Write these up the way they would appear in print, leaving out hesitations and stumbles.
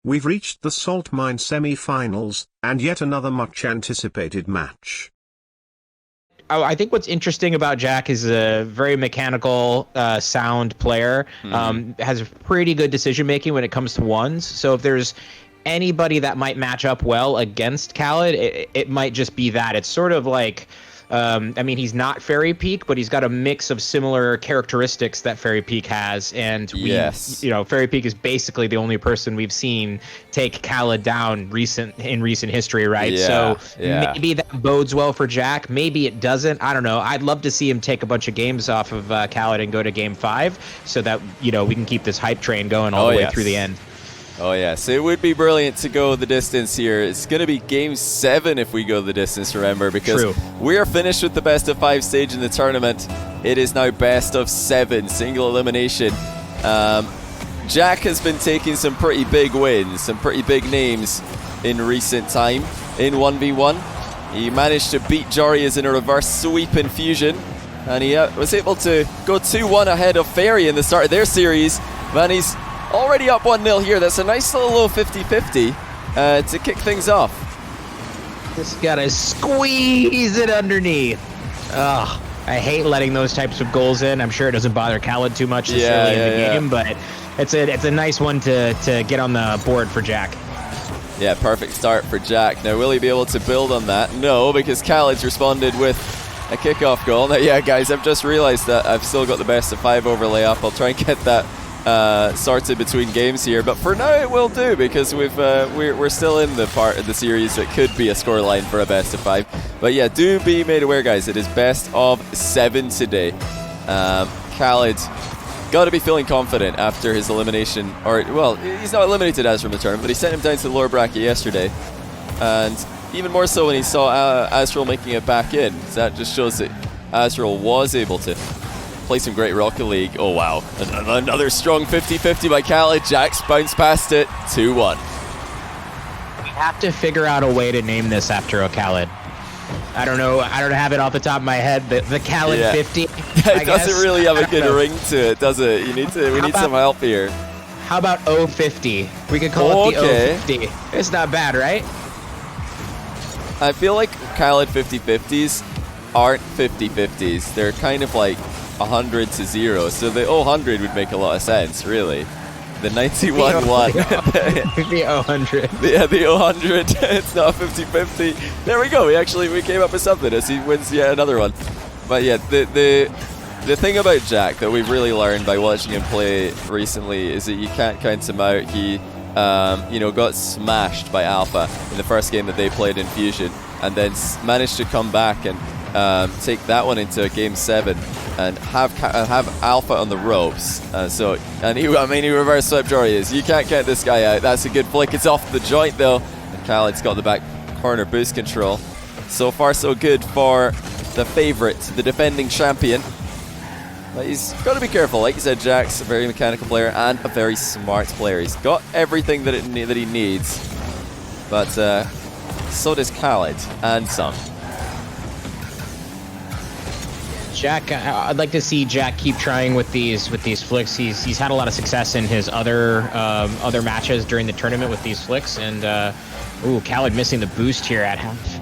We've reached the salt mine semi-finals, and yet another much-anticipated match. I think what's interesting about Jack is a very mechanical, sound player. Has pretty good decision-making when it comes to ones. So if there's anybody that might match up well against Khalid, it might just be that. It's sort of like... I mean, he's not Fairy Peak, but he's got a mix of similar characteristics that Fairy Peak has. And Fairy Peak is basically the only person we've seen take Khalid down in recent history, right? Yeah, so maybe that bodes well for Jack. Maybe it doesn't. I don't know. I'd love to see him take a bunch of games off of Khalid and go to game 5 so that, we can keep this hype train going all the way through the end. Oh, yes. It would be brilliant to go the distance here. It's going to be Game 7 if we go the distance, remember, because we are finished with the best of 5 stage in the tournament. It is now best of 7, single elimination. Jack has been taking some pretty big wins, some pretty big names in recent time in 1v1. He managed to beat Jarius in a reverse sweep in Fusion, and he was able to go 2-1 ahead of Fairy in the start of their series. Man, he's already up 1-0 here. That's a nice little low 50-50 to kick things off. Just gotta squeeze it underneath. Ugh, I hate letting those types of goals in. I'm sure it doesn't bother Khalid too much this early in the game, but it's a nice one to get on the board for Jack. Yeah, perfect start for Jack. Now, will he be able to build on that? No, because Khaled's responded with a kickoff goal. Now, yeah, guys, I've just realized that I've still got the best of 5 overlay up. I'll try and get that sorted between games here, but for now it will do because we're still in the part of the series that could be a scoreline for a best of 5. But yeah, do be made aware, guys, it is best of 7 today. Khalid got to be feeling confident after his elimination, or well, he's not eliminated as from the tournament, but he sent him down to the lower bracket yesterday, and even more so when he saw Azrael making it back in. So that just shows that Azrael was able to play some great Rocket League. Oh wow, another strong 50-50 by Khalid. Jack's bounced past it, 2-1. We have to figure out a way to name this after oKhaliD. I don't know, I don't have it off the top of my head, but the Khalid 50. It doesn't really have a good ring to it, does it? We need some help here. How about O50? We could call it the O50. It's not bad, right? I feel like Khalid 50-50s aren't 50-50s. They're kind of like 100 to 0, so the 0-100 would make a lot of sense, really. The 91-1. The 0-100. Yeah, the 0-100. It's not a 50-50. There we go. We came up with something as he wins yet another one. But yeah, the thing about Jack that we've really learned by watching him play recently is that you can't count him out. He got smashed by Alpha in the first game that they played in Fusion, and then managed to come back and take that one into Game 7 and have Alpha on the ropes. He reverse swept Jarius. You can't count this guy out. That's a good flick. It's off the joint though, and Khalid's got the back corner boost control. So far so good for the favourite, the defending champion. But he's got to be careful. Like you said, Jack's a very mechanical player and a very smart player. He's got everything that he needs, but so does Khalid and some. Jack, I'd like to see Jack keep trying with these flicks. He's had a lot of success in his other matches during the tournament with these flicks, and Khalid missing the boost here at half,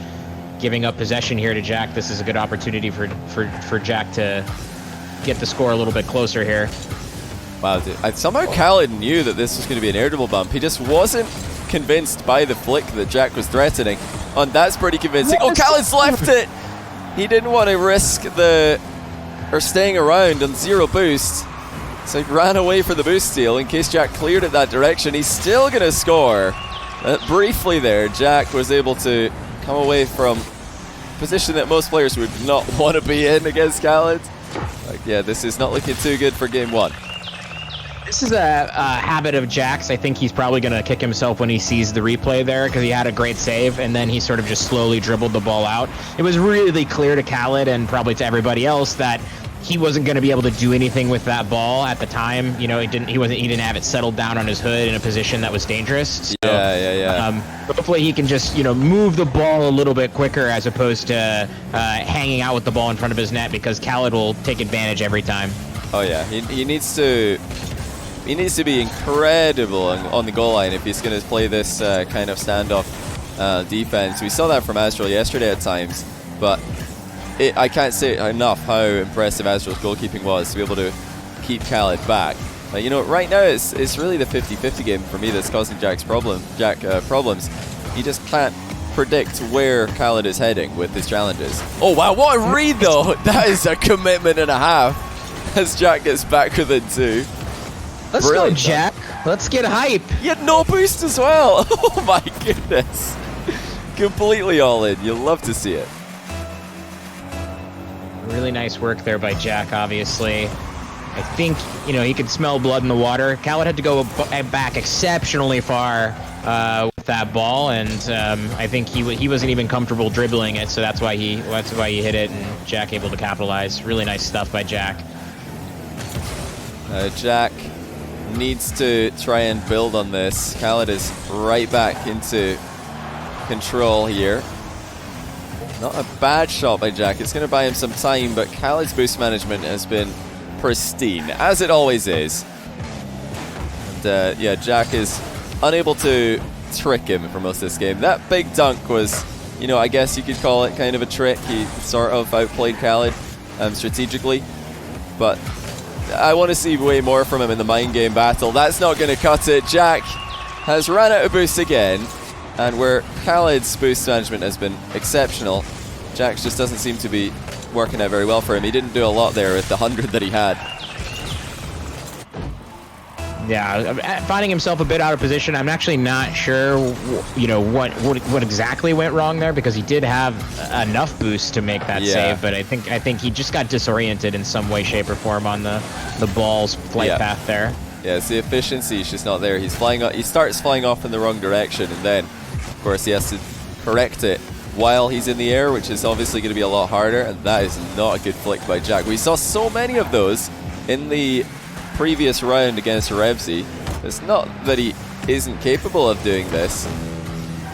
giving up possession here to Jack. This is a good opportunity for Jack to get the score a little bit closer here. Wow, dude. Somehow Khalid knew that this was going to be an air dribble bump. He just wasn't convinced by the flick that Jack was threatening, and that's pretty convincing. Oh, Khalid's left it. He didn't want to risk staying around on 0 boost, so he ran away for the boost steal in case Jack cleared it that direction. He's still going to score. Briefly there, Jack was able to come away from a position that most players would not want to be in against Khalid. Yeah, this is not looking too good for Game 1. This is a habit of Jack's. I think he's probably going to kick himself when he sees the replay there, because he had a great save, and then he sort of just slowly dribbled the ball out. It was really clear to Khalid and probably to everybody else that he wasn't going to be able to do anything with that ball at the time. He didn't have it settled down on his hood in a position that was dangerous. So, yeah. Hopefully he can just move the ball a little bit quicker as opposed to hanging out with the ball in front of his net, because Khalid will take advantage every time. Oh yeah, he needs to He needs to be incredible on the goal line if he's going to play this kind of standoff defense. We saw that from Astral yesterday at times, but I can't say enough how impressive Astral's goalkeeping was to be able to keep Khalid back. You know, right now it's really the 50-50 game for me that's causing Jack's problems. He just can't predict where Khalid is heading with his challenges. Oh wow, what a read though! That is a commitment and a half as Jack gets back within 2. Let's Brilliant, go, Jack. Let's get hype. He had no boost as well. Oh my goodness. Completely all in. You'll love to see it. Really nice work there by Jack, obviously. I think, you know, he could smell blood in the water. Khalid had to go back exceptionally far with that ball, and I think he wasn't even comfortable dribbling it, so that's why he hit it, and Jack able to capitalize. Really nice stuff by Jack. Jack needs to try and build on this. Khalid is right back into control here. Not a bad shot by Jack. It's going to buy him some time, but Khalid's boost management has been pristine, as it always is. And yeah, Jack is unable to trick him for most of this game. That big dunk was, you know, I guess you could call it kind of a trick. He sort of outplayed Khalid strategically, but I want to see way more from him in the mind game battle. That's not going to cut it. Jack has run out of boost again, and where Khalid's boost management has been exceptional, Jack's just doesn't seem to be working out very well for him. He didn't do a lot there with the 100 that he had. Yeah, finding himself a bit out of position. I'm actually not sure, you know, what exactly went wrong there, because he did have enough boost to make that save, but I think he just got disoriented in some way, shape, or form on the ball's flight path there. Yeah, it's the efficiency. He's just not there. He's flying. He starts flying off in the wrong direction, and then, of course, he has to correct it while he's in the air, which is obviously going to be a lot harder, and that is not a good flick by Jack. We saw so many of those in the previous round against Rebsy. It's not that he isn't capable of doing this,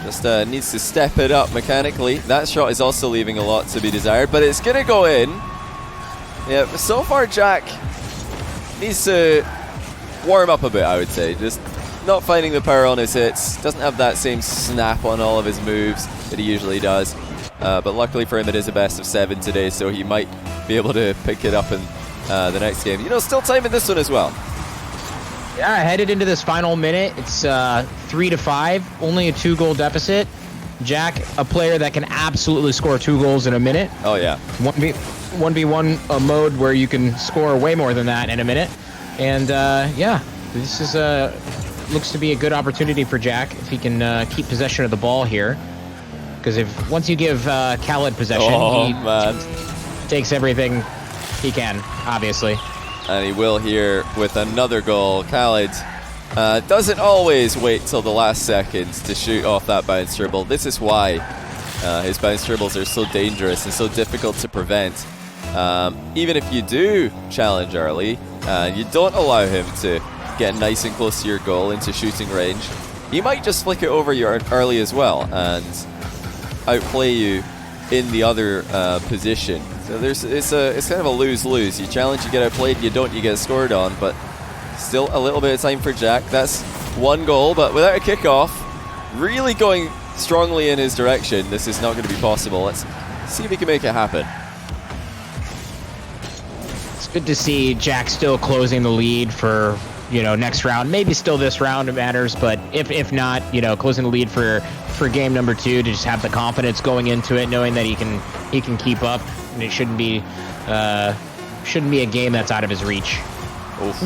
just needs to step it up mechanically. That shot is also leaving a lot to be desired, but it's gonna go in. Yeah, so far Jack needs to warm up a bit, I would say. Just not finding the power on his hits, doesn't have that same snap on all of his moves that he usually does, but luckily for him it is a best of 7 today, so he might be able to pick it up in the next game. You know, still time in this one as well. Yeah, headed into this final minute, it's 3-5, only a 2-goal deficit. Jack, a player that can absolutely score 2 goals in a minute. Oh yeah. 1v1 mode where you can score way more than that in a minute. And yeah, this is looks to be a good opportunity for Jack if he can keep possession of the ball here. Because if once you give Khalid possession, he takes everything he can, obviously. And he will here with another goal. Khalid doesn't always wait till the last seconds to shoot off that bounce dribble. This is why his bounce dribbles are so dangerous and so difficult to prevent. Even if you do challenge early, and you don't allow him to get nice and close to your goal into shooting range, he might just flick it over you early as well and outplay you in the other position. So it's kind of a lose-lose. You challenge, you get outplayed. You don't, you get scored on. But still a little bit of time for Jack. That's 1 goal, but without a kickoff, really going strongly in his direction. This is not going to be possible. Let's see if he can make it happen. It's good to see Jack still closing the lead for, you know, next round. Maybe still this round it matters, but if not, you know, closing the lead for game number 2, to just have the confidence going into it, knowing that he can keep up, and it shouldn't be a game that's out of his reach. Oof.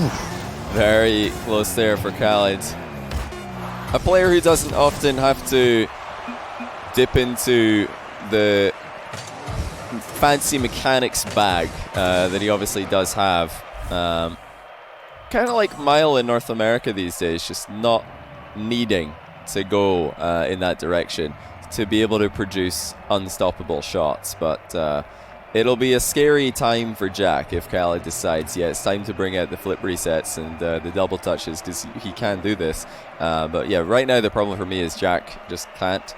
Very close there for Khalid. A player who doesn't often have to dip into the fancy mechanics bag that he obviously does have. Kind of like Mile in North America these days, just not needing to go in that direction to be able to produce unstoppable shots. But it'll be a scary time for Jack if Khalid decides, yeah, it's time to bring out the flip resets and the double touches, because he can do this. But yeah, right now the problem for me is Jack just can't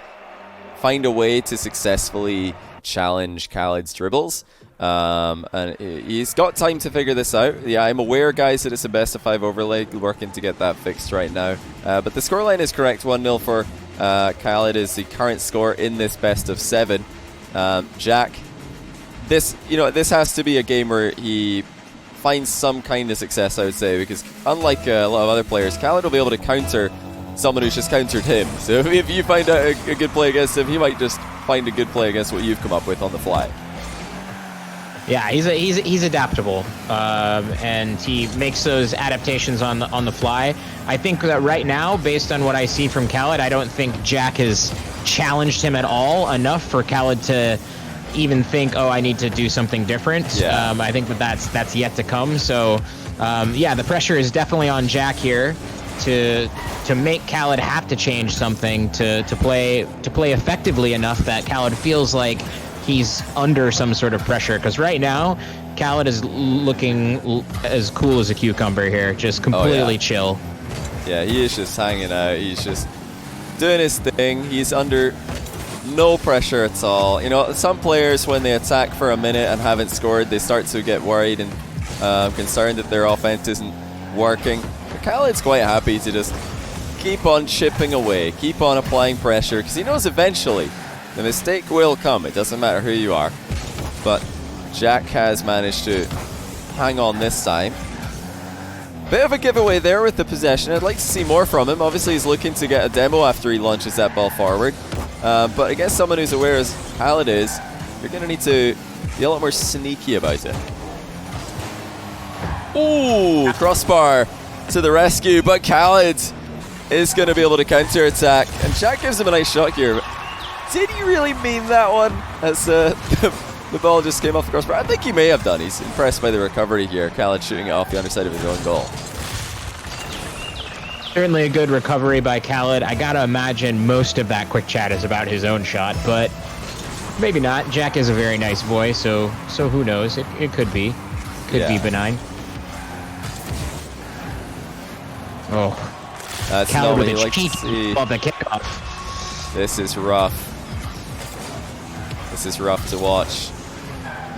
find a way to successfully challenge Khalid's dribbles. And he's got time to figure this out. Yeah, I'm aware, guys, that it's a best of 5 overlay. Working to get that fixed right now. But the scoreline is correct. 1-0 for Khalid is the current score in this best of 7. Jack, this has to be a game where he finds some kind of success, I would say, because unlike a lot of other players, Khalid will be able to counter someone who's just countered him. So if you find out a good play against him, he might just find a good play against what you've come up with on the fly. Yeah, he's adaptable, and he makes those adaptations on the fly. I think that right now, based on what I see from Khalid, I don't think Jack has challenged him at all enough for Khalid to even think, oh, I need to do something different. Yeah. I think that's yet to come. So, yeah, the pressure is definitely on Jack here to make Khalid have to change something to play effectively enough that Khalid feels like he's under some sort of pressure, because right now Khalid is looking as cool as a cucumber here, just completely chill. Yeah, he is just hanging out. He's just doing his thing. He's under no pressure at all. You know, some players, when they attack for a minute and haven't scored, they start to get worried and concerned that their offense isn't working. But Khalid's quite happy to just keep on chipping away, keep on applying pressure, because he knows eventually the mistake will come. It doesn't matter who you are. But Jack has managed to hang on this time. Bit of a giveaway there with the possession. I'd like to see more from him. Obviously, he's looking to get a demo after he launches that ball forward. But against someone who's aware as Khalid is, you're going to need to be a lot more sneaky about it. Ooh, crossbar to the rescue, but Khalid is going to be able to counter-attack. And Jack gives him a nice shot here. Did he really mean that one? As the ball just came off the crossbar. I think he may have done. He's impressed by the recovery here. Khalid shooting it off the underside of his own goal. Certainly a good recovery by Khalid. I gotta imagine most of that quick chat is about his own shot, but maybe not. Jack is a very nice boy, so who knows? It could be. Could be benign. Oh. That's Khalid not with what a you cheat like to see. above the kickoff. This is rough. This is rough to watch.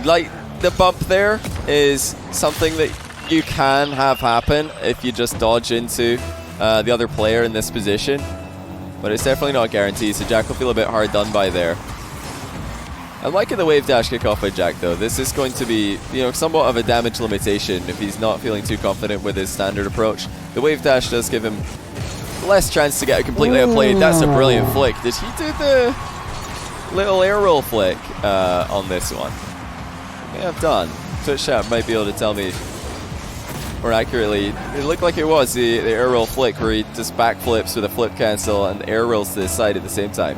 Like, the bump there is something that you can have happen if you just dodge into the other player in this position. But it's definitely not guaranteed, so Jack will feel a bit hard done by there. I'm liking the wave dash kickoff by Jack, though. This is going to be, somewhat of a damage limitation if he's not feeling too confident with his standard approach. The wave dash does give him less chance to get it completely outplayed. That's a brilliant flick. Did he do the little air roll flick on this one? May have done. Twitch chat might be able to tell me more accurately. It looked like it was the air roll flick where he just backflips with a flip cancel and air rolls to the side at the same time.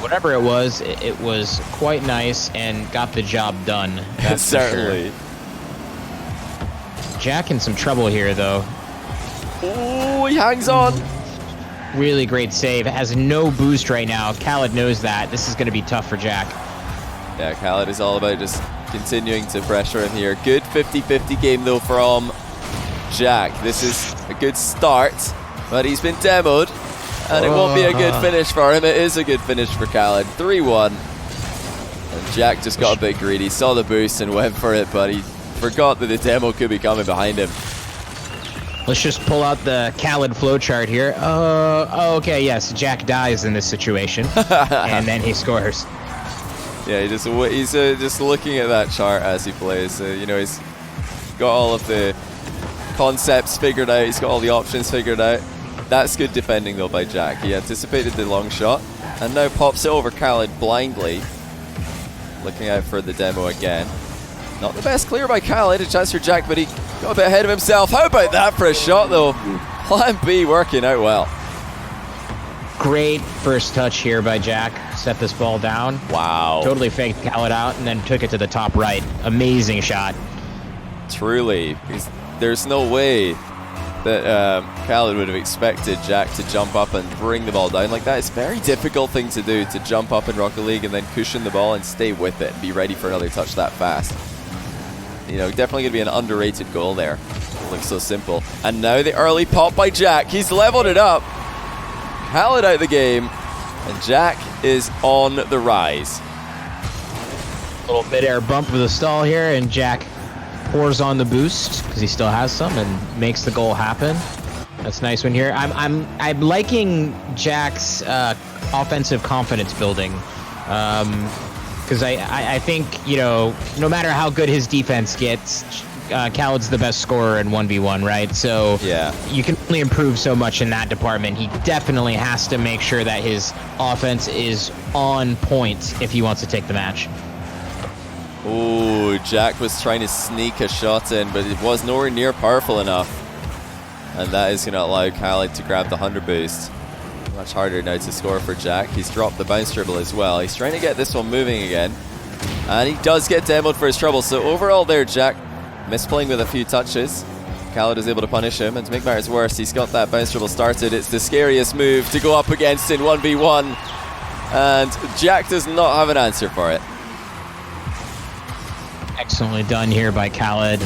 Whatever it was quite nice and got the job done. That's certainly. Sure. Jack in some trouble here, though. Oh, he hangs on. Really great save. Has no boost right now. Khalid knows that. This is going to be tough for Jack. Yeah, Khalid is all about just continuing to pressure him here. Good 50-50 game, though, from Jack. This is a good start, but he's been demoed, and it won't be a good finish for him. It is a good finish for Khalid. 3-1. And Jack just got a bit greedy, saw the boost and went for it, but he forgot that the demo could be coming behind him. Let's just pull out the Khalid flowchart here. Okay, yes, Jack dies in this situation, and then he scores. Yeah, he's just looking at that chart as he plays. He's got all of the concepts figured out. He's got all the options figured out. That's good defending, though, by Jack. He anticipated the long shot and now pops it over Khalid blindly. Looking out for the demo again. Not the best clear by Khalid. A chance for Jack, but he got a bit ahead of himself. How about that for a shot, though? Plan B working out well. Great first touch here by Jack. Set this ball down. Wow. Totally faked Khalid out and then took it to the top right. Amazing shot. Truly. There's no way that Khalid would have expected Jack to jump up and bring the ball down like that. It's a very difficult thing to do, to jump up in Rocket League and then cushion the ball and stay with it and be ready for another touch that fast. Definitely going to be an underrated goal there. It looks so simple. And now the early pop by Jack. He's leveled it up. Khalid out the game. And Jack is on the rise. Little mid-air bump with a stall here, and Jack pours on the boost because he still has some and makes the goal happen. That's a nice one here. I'm liking Jack's offensive confidence building, because I think, you know, no matter how good his defense gets, Khalid's the best scorer in 1v1, right? So yeah, you can only improve so much in that department. He definitely has to make sure that his offense is on point if he wants to take the match. Ooh, Jack was trying to sneak a shot in, but it was nowhere near powerful enough. And that is going to allow Khalid to grab the 100 boost. Much harder now to score for Jack. He's dropped the bounce dribble as well. He's trying to get this one moving again. And he does get demoed for his trouble. So overall there, Jack misplaying with a few touches. Khalid is able to punish him. And to make matters worse, he's got that bounce dribble started. It's the scariest move to go up against in 1v1. And Jack does not have an answer for it. Excellently done here by Khalid.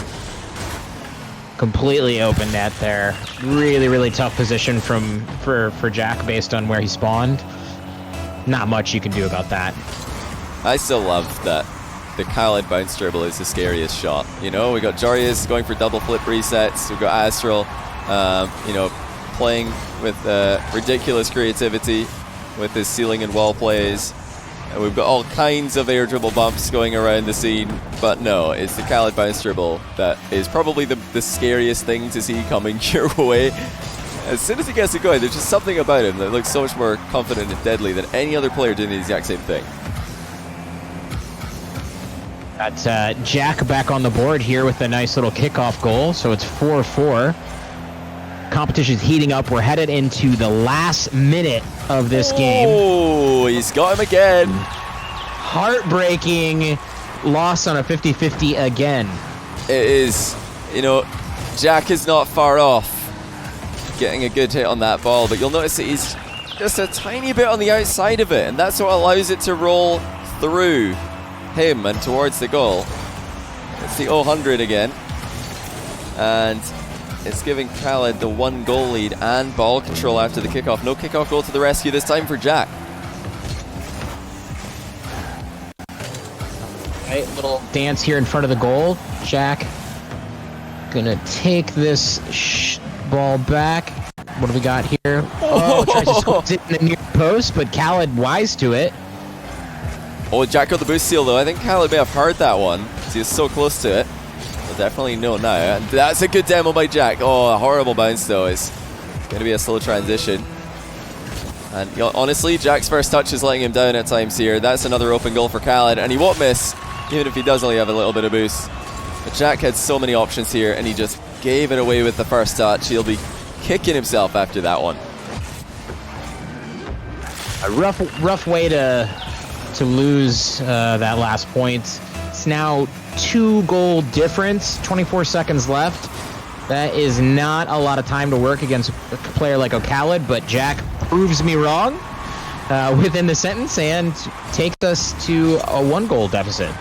Completely open net there. Really, really tough position for Jack based on where he spawned. Not much you can do about that. I still love that the Khalid bounce dribble is the scariest shot. You know, we got Jarius going for double flip resets. We've got Astral, you know, playing with ridiculous creativity with his ceiling and wall plays. And we've got all kinds of air dribble bumps going around the scene, but no, it's the Khalid bounce dribble that is probably the scariest thing to see coming your way. As soon as he gets it going, there's just something about him that looks so much more confident and deadly than any other player doing the exact same thing. That's Jack back on the board here with a nice little kickoff goal, so it's 4-4. Competition's heating up. We're headed into the last minute of this game. Oh, he's got him again. Heartbreaking loss on a 50-50 again. It is, you know, Jack is not far off getting a good hit on that ball, but you'll notice that he's just a tiny bit on the outside of it, and that's what allows it to roll through him and towards the goal. It's the oKhaliD again, and it's giving Khalid the 1 goal lead and ball control after the kickoff. No kickoff goal to the rescue this time for Jack. Right, little dance here in front of the goal. Jack gonna take this ball back. What do we got here? Oh, tries to squeeze it in the near post, but Khalid wise to it. Oh, Jack got the boost seal though. I think Khalid may have heard that one because he was so close to it. We'll definitely know now. And that's a good demo by Jack. Oh, a horrible bounce though. It's going to be a slow transition. And you know, honestly, Jack's first touch is letting him down at times here. That's another open goal for Khalid, and he won't miss, even if he does only have a little bit of boost. But Jack had so many options here, and he just gave it away with the first touch. He'll be kicking himself after that one. A rough way to lose that last point. It's now 2-goal difference, 24 seconds left. That is not a lot of time to work against a player like oKhaliD, but Jack proves me wrong within the sentence and takes us to a 1-goal deficit.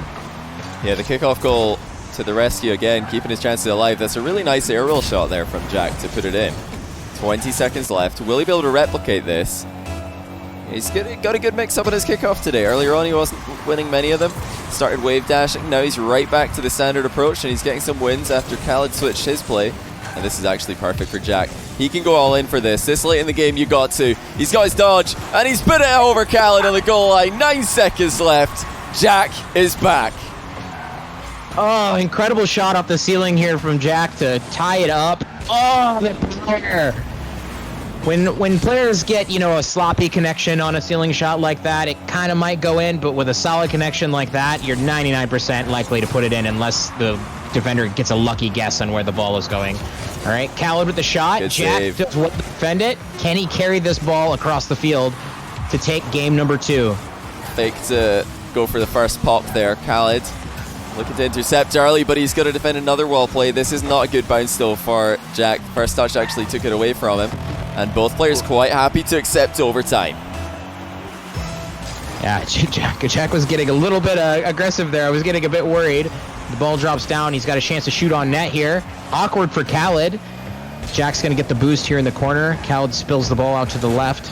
Yeah, the kickoff goal to the rescue again, keeping his chances alive. That's a really nice aerial shot there from Jack to put it in. 20 seconds left. Will he be able to replicate this? He's got a good mix-up on his kickoff today. Earlier on, he wasn't winning many of them. Started wave dashing. Now he's right back to the standard approach, and he's getting some wins after Khalid switched his play. And this is actually perfect for Jack. He can go all in for this. This late in the game, you got to. He's got his dodge, and he's put it over Khalid on the goal line. 9 seconds left. Jack is back. Oh, incredible shot off the ceiling here from Jack to tie it up. Oh, the player. When players get, you know, a sloppy connection on a ceiling shot like that, it kind of might go in, but with a solid connection like that, you're 99% likely to put it in unless the defender gets a lucky guess on where the ball is going. All right, Khalid with the shot. Good Jack save. does what to defend it. Can he carry this ball across the field to take game number 2? Fake to go for the first pop there. Khalid looking to intercept early, but he's got to defend another wall play. This is not a good bounce though for Jack. First touch actually took it away from him. And both players quite happy to accept overtime. Yeah, Jack was getting a little bit aggressive there. I was getting a bit worried. The ball drops down. He's got a chance to shoot on net here. Awkward for Khalid. Jack's going to get the boost here in the corner. Khalid spills the ball out to the left.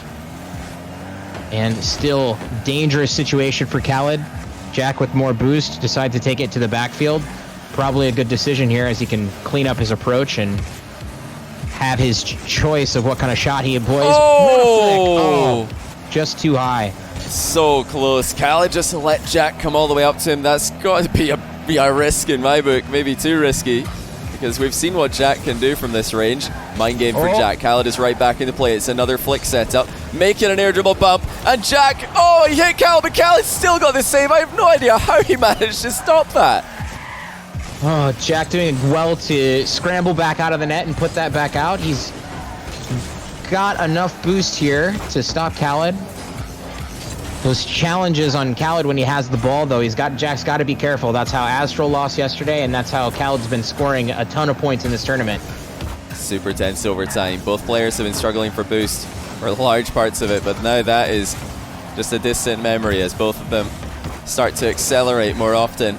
And still dangerous situation for Khalid. Jack with more boost decide to take it to the backfield. Probably a good decision here as he can clean up his approach and have his choice of what kind of shot he employs. Oh! Just too high. So close. Khalid just let Jack come all the way up to him. That's got to be a risk in my book. Maybe too risky, because we've seen what Jack can do from this range. Mind game for Jack. Khalid is right back into play. It's another flick setup, making an air dribble bump. And Jack, he hit Khalid, but Khalid still got the save. I have no idea how he managed to stop that. Oh, Jack doing well to scramble back out of the net and put that back out. He's got enough boost here to stop Khalid. Those challenges on Khalid when he has the ball, though, Jack's got to be careful. That's how Astral lost yesterday, and that's how Khalid's been scoring a ton of points in this tournament. Super tense overtime. Both players have been struggling for boost for large parts of it, but now that is just a distant memory as both of them start to accelerate more often.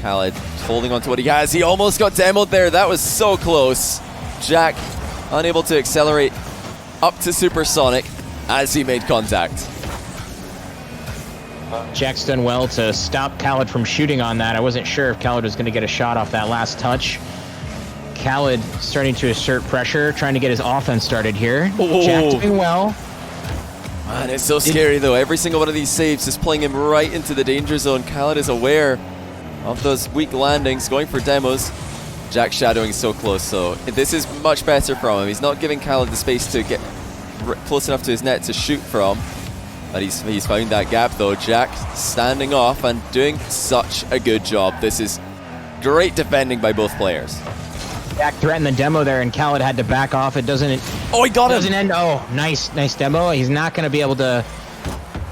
Khalid holding on to what he has. He almost got demoed there. That was so close. Jack unable to accelerate up to supersonic as he made contact. Jack's done well to stop Khalid from shooting on that. I wasn't sure if Khalid was going to get a shot off that last touch. Khalid starting to assert pressure, trying to get his offense started here. Oh. Jack doing well. Man, it's so scary though. Every single one of these saves is pulling him right into the danger zone. Khalid is aware of those weak landings, going for demos. Jack shadowing so close, so this is much better from him. He's not giving Khalid the space to get close enough to his net to shoot from. But he's found that gap though. Jack standing off and doing such a good job. This is great defending by both players. Jack threatened the demo there, and Khalid had to back off. It doesn't. Oh, he got him. Doesn't end. Oh, nice demo. He's not going to be able to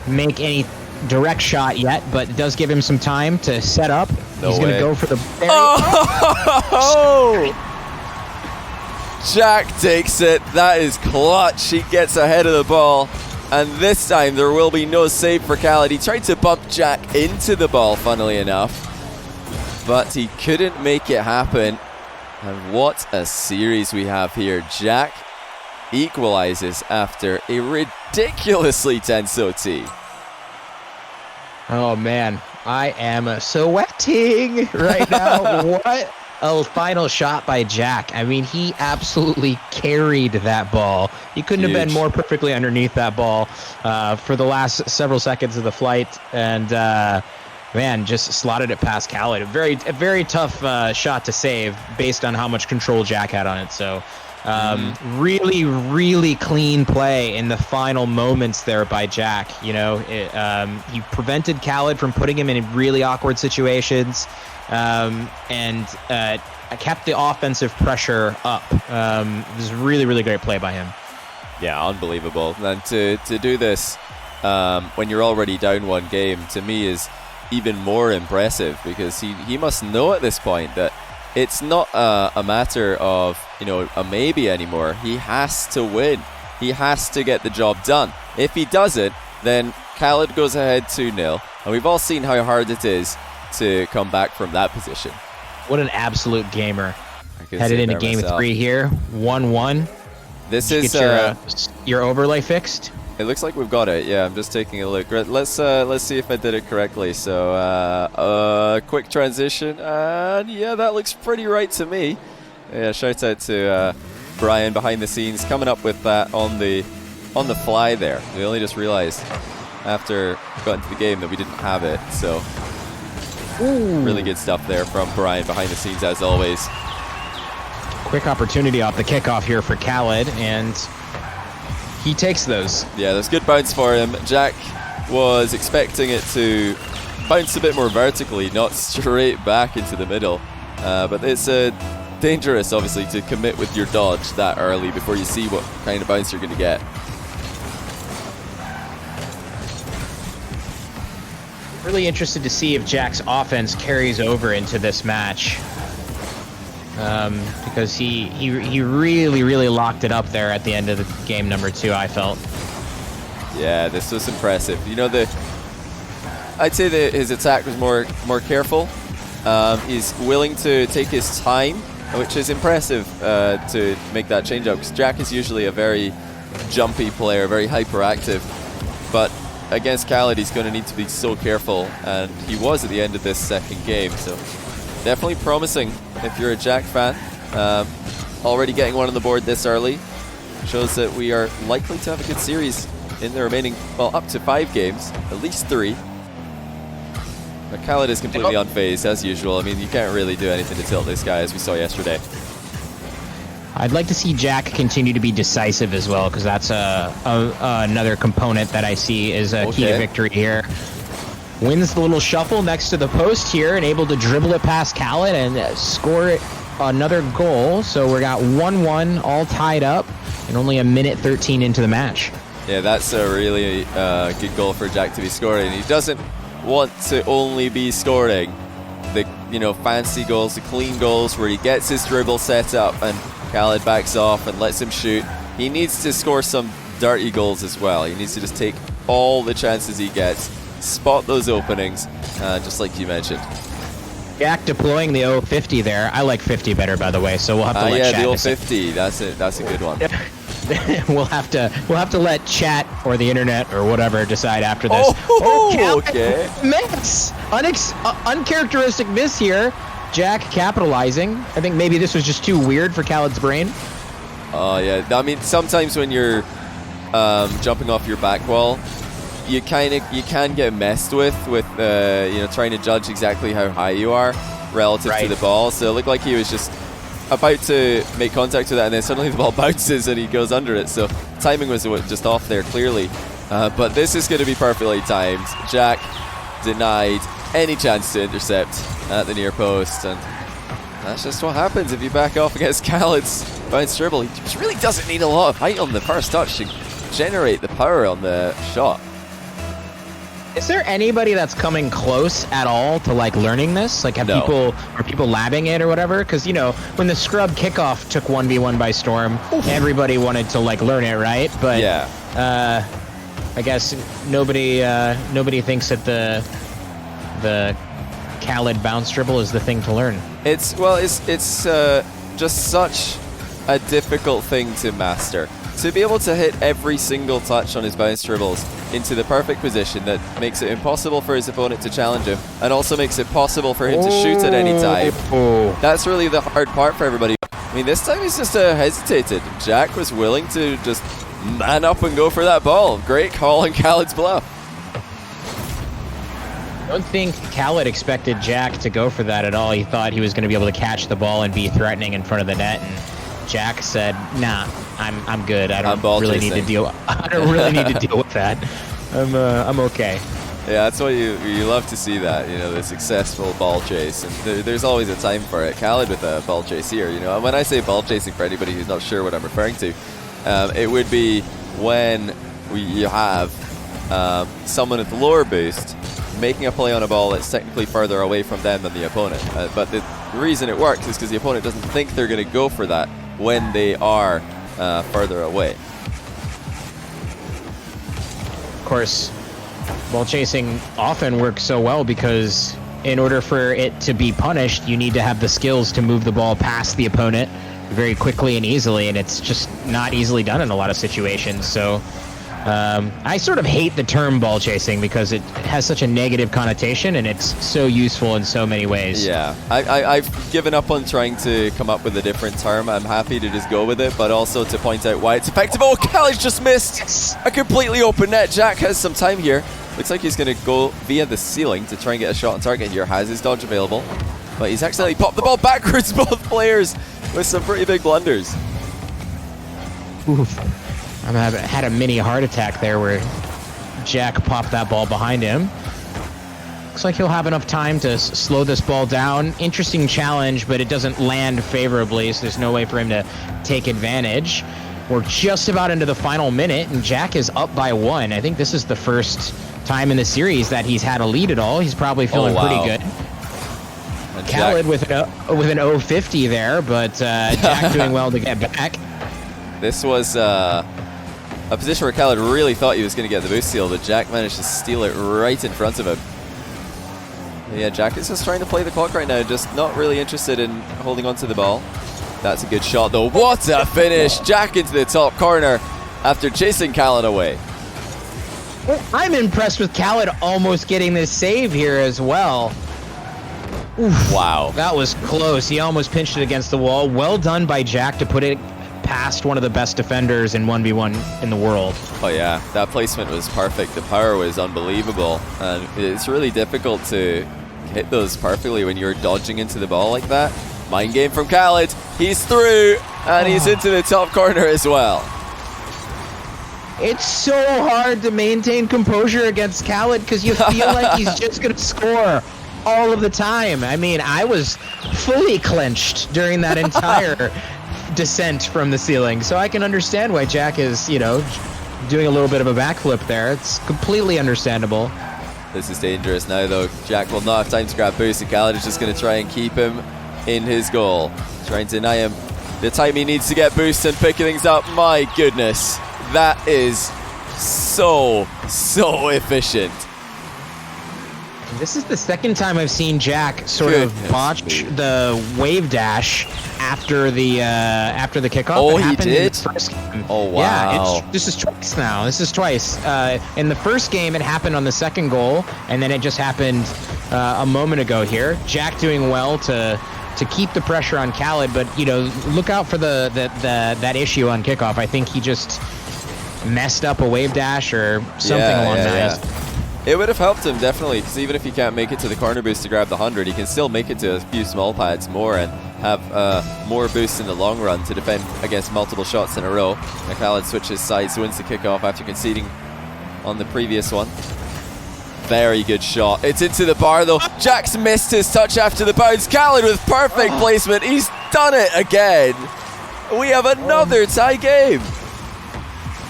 make any direct shot yet, but it does give him some time to set up. He's going to go for the. Oh! Jack takes it. That is clutch. He gets ahead of the ball. And this time there will be no save for Khalid. He tried to bump Jack into the ball, funnily enough, but he couldn't make it happen. And what a series we have here. Jack equalizes after a ridiculously tense OT. Oh man, I am sweating right now. What a final shot by Jack. I mean, he absolutely carried that ball. He couldn't have been more perfectly underneath that ball for the last several seconds of the flight, and man, just slotted it past Khalid. A very tough shot to save based on how much control Jack had on it. So really clean play in the final moments there by Jack. You know, he prevented Khalid from putting him in really awkward situations. And kept the offensive pressure up. It was really great play by him. Yeah, unbelievable. And to do this when you're already down one game, to me is even more impressive, because he must know at this point that it's not a matter of, you know, a maybe anymore. He has to win. He has to get the job done. If he doesn't, then Khalid goes ahead 2-0, and we've all seen how hard it is to come back from that position. What an absolute gamer. Headed into game 3 here, 1-1. This is your overlay fixed. It looks like we've got it. Yeah, I'm just taking a look. Let's see if I did it correctly. So quick transition, and yeah, that looks pretty right to me. Yeah, shout out to Brian behind the scenes, coming up with that on the fly there. We only just realized after we got into the game that we didn't have it. So really good stuff there from Brian behind the scenes, as always. Quick opportunity off the kickoff here for Khalid, and he takes those. Yeah, there's good bounce for him. Jack was expecting it to bounce a bit more vertically, not straight back into the middle. But it's dangerous, obviously, to commit with your dodge that early before you see what kind of bounce you're going to get. Really interested to see if Jack's offense carries over into this match, because he really locked it up there at the end of the game number 2, I felt. Yeah, this was impressive. You know, I'd say that his attack was more careful. He's willing to take his time, which is impressive to make that change up, because Jack is usually a very jumpy player, very hyperactive. but against Khalid, he's going to need to be so careful, and he was at the end of this second game, so definitely promising if you're a Jack fan. Already getting one on the board this early shows that we are likely to have a good series in the remaining, well, up to 5 games, at least 3. But Khalid is completely unfazed, as usual. I mean, you can't really do anything to tilt this guy, as we saw yesterday. I'd like to see Jack continue to be decisive as well, because that's another component that I see is a key to victory here. Wins the little shuffle next to the post here and able to dribble it past Khalid and score it another goal. So we got 1-1, all tied up, and only a minute 13 into the match. Yeah, that's a really good goal for Jack to be scoring. He doesn't want to only be scoring the fancy goals, the clean goals where he gets his dribble set up and Khalid backs off and lets him shoot. He needs to score some dirty goals as well. He needs to just take all the chances he gets, spot those openings, just like you mentioned. Jack deploying the O50 there. I like 50 better, by the way, so we'll have to let chat. Yeah, the O50. That's a good one. we'll have to let chat or the internet or whatever decide after this. Okay. Miss! Uncharacteristic miss here. Jack capitalizing. I think maybe this was just too weird for Khalid's brain. Oh yeah. I mean, sometimes when you're jumping off your back wall, you can get messed with trying to judge exactly how high you are relative to the ball. So it looked like he was just about to make contact with that, and then suddenly the ball bounces and he goes under it. So timing was just off there clearly. But this is going to be perfectly timed. Jack denied any chance to intercept at the near post, and that's just what happens if you back off against Khalid's bounce dribble. He just really doesn't need a lot of height on the first touch to generate the power on the shot. Is there anybody that's coming close at all to learning this? Are people labbing it or whatever? Because when the scrub kickoff took 1v1 by storm, everybody wanted to learn it, right? But yeah, I guess nobody thinks that the Khalid bounce dribble is the thing to learn. It's just such a difficult thing to master. To be able to hit every single touch on his bounce dribbles into the perfect position that makes it impossible for his opponent to challenge him, and also makes it possible for him to shoot at any time. That's really the hard part for everybody. I mean, this time he's just hesitated. Jack was willing to just man up and go for that ball. Great call on Khalid's bluff. I don't think Khalid expected Jack to go for that at all. He thought he was going to be able to catch the ball and be threatening in front of the net, and Jack said, "Nah, I'm good. I don't really need to deal with that. I'm okay." Yeah, that's what you love to see, that the successful ball chase, and there's always a time for it. Khalid with a ball chase here, and when I say ball chasing, for anybody who's not sure what I'm referring to, it would be when you have someone at the lower boost making a play on a ball that's technically further away from them than the opponent. But the reason it works is because the opponent doesn't think they're going to go for that when they are further away. Of course, ball chasing often works so well because in order for it to be punished, you need to have the skills to move the ball past the opponent very quickly and easily, and it's just not easily done in a lot of situations. So I sort of hate the term ball chasing because it has such a negative connotation, and it's so useful in so many ways. Yeah, I've given up on trying to come up with a different term. I'm happy to just go with it, but also to point out why it's effective. Oh, Khalid just missed a completely open net. Jack has some time here. Looks like he's going to go via the ceiling to try and get a shot on target here. Has his dodge available, but he's accidentally popped the ball backwards, both players, with some pretty big blunders. Oof. I had a mini heart attack there where Jack popped that ball behind him. Looks like he'll have enough time to slow this ball down. Interesting challenge, but it doesn't land favorably, so there's no way for him to take advantage. We're just about into the final minute, and Jack is up by 1. I think this is the first time in the series that he's had a lead at all. He's probably feeling pretty good. Khalid with an O50 there, but Jack doing well to get back. This was a position where Khalid really thought he was going to get the boost steal, but Jack managed to steal it right in front of him. Yeah, Jack is just trying to play the clock right now, just not really interested in holding on to the ball. That's a good shot though. What a finish! Jack into the top corner after chasing Khalid away. I'm impressed with Khalid almost getting this save here as well. Oof, wow. That was close. He almost pinched it against the wall. Well done by Jack to put it past one of the best defenders in 1v1 in the world. Oh yeah, that placement was perfect. The power was unbelievable. And it's really difficult to hit those perfectly when you're dodging into the ball like that. Mind game from Khalid. He's through, and he's into the top corner as well. It's so hard to maintain composure against Khalid because you feel like he's just going to score all of the time. I mean, I was fully clenched during that entire descent from the ceiling, so I can understand why Jack is, you know, doing a little bit of a backflip there. It's completely understandable. This is dangerous now, though. Jack will not have time to grab boost, and Khalid is just going to try and keep him in his goal. Trying to deny him the time he needs to get boost and pick things up. My goodness, that is so efficient. This is the second time I've seen Jack sort of botch the wave dash after the kickoff. Oh, it he did? in the first game. Oh, wow. Yeah, this is twice now. This is twice. In the first game, it happened on the second goal, and then it just happened a moment ago here. Jack doing well to keep the pressure on Khalid, but you know, look out for that issue on kickoff. I think he just messed up a wave dash or something along those lines. It would have helped him, definitely, because even if he can't make it to the corner boost to grab the 100, he can still make it to a few small pads more and have more boost in the long run to defend against multiple shots in a row. Now Khalid switches sides, wins the kickoff after conceding on the previous one. Very good shot. It's into the bar, though. Jack's missed his touch after the bounce. Khalid with perfect placement. He's done it again. We have another tie game.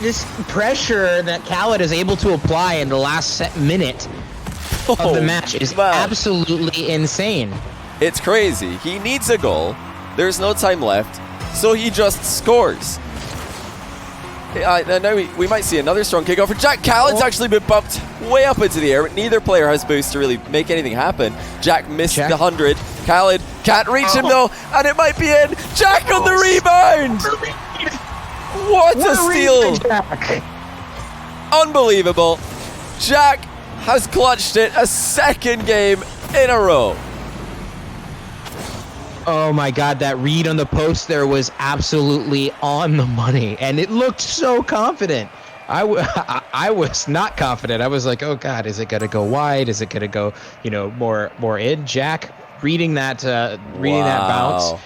This pressure that Khalid is able to apply in the last minute of the match is absolutely insane. It's crazy. He needs a goal. There's no time left, so he just scores. Now we might see another strong kickoff for Jack. Khaled's actually been bumped way up into the air, but neither player has boost to really make anything happen. Jack missed the 100. Khalid can't reach him, though, and it might be in. Jack on the rebound! What a steal! Unbelievable. Jack has clutched it a second game in a row. Oh my God, that read on the post there was absolutely on the money, and it looked so confident. I was not confident. I was like, oh God, is it going to go wide? Is it going to go, you know, more in? Jack reading that bounce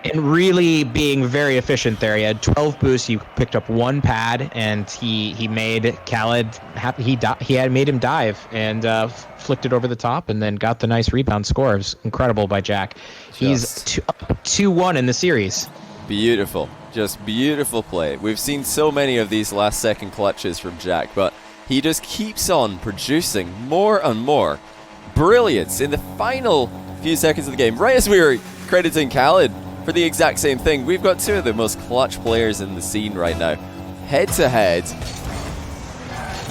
and really being very efficient there. He had 12 boosts. He picked up one pad, and he made Khalid happy. He had made him dive and flicked it over the top, and then got the nice rebound score. It was incredible by Jack. He's 2-1 in the series. Beautiful. Just beautiful play. We've seen so many of these last second clutches from Jack, but he just keeps on producing more and more brilliance in the final few seconds of the game. Right as we were crediting Khalid for the exact same thing, we've got two of the most clutch players in the scene right now, head to head.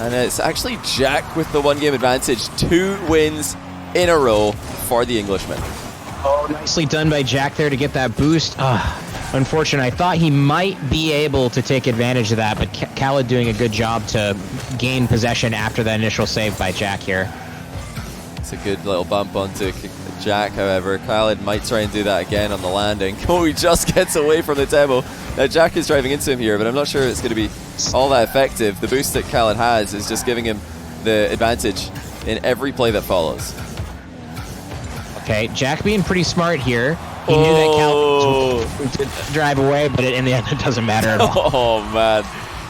And it's actually Jack with the 1 game advantage. 2 wins in a row for the Englishman. Oh, nicely done by Jack there to get that boost. Unfortunate. I thought he might be able to take advantage of that, but Khalid doing a good job to gain possession after that initial save by Jack here. It's a good little bump onto Jack, however. Khalid might try and do that again on the landing. Oh, he just gets away from the demo. Now, Jack is driving into him here, but I'm not sure it's going to be all that effective. The boost that Khalid has is just giving him the advantage in every play that follows. Okay, Jack being pretty smart here. He knew that Khalid would drive away, but in the end, it doesn't matter at all. Oh, man.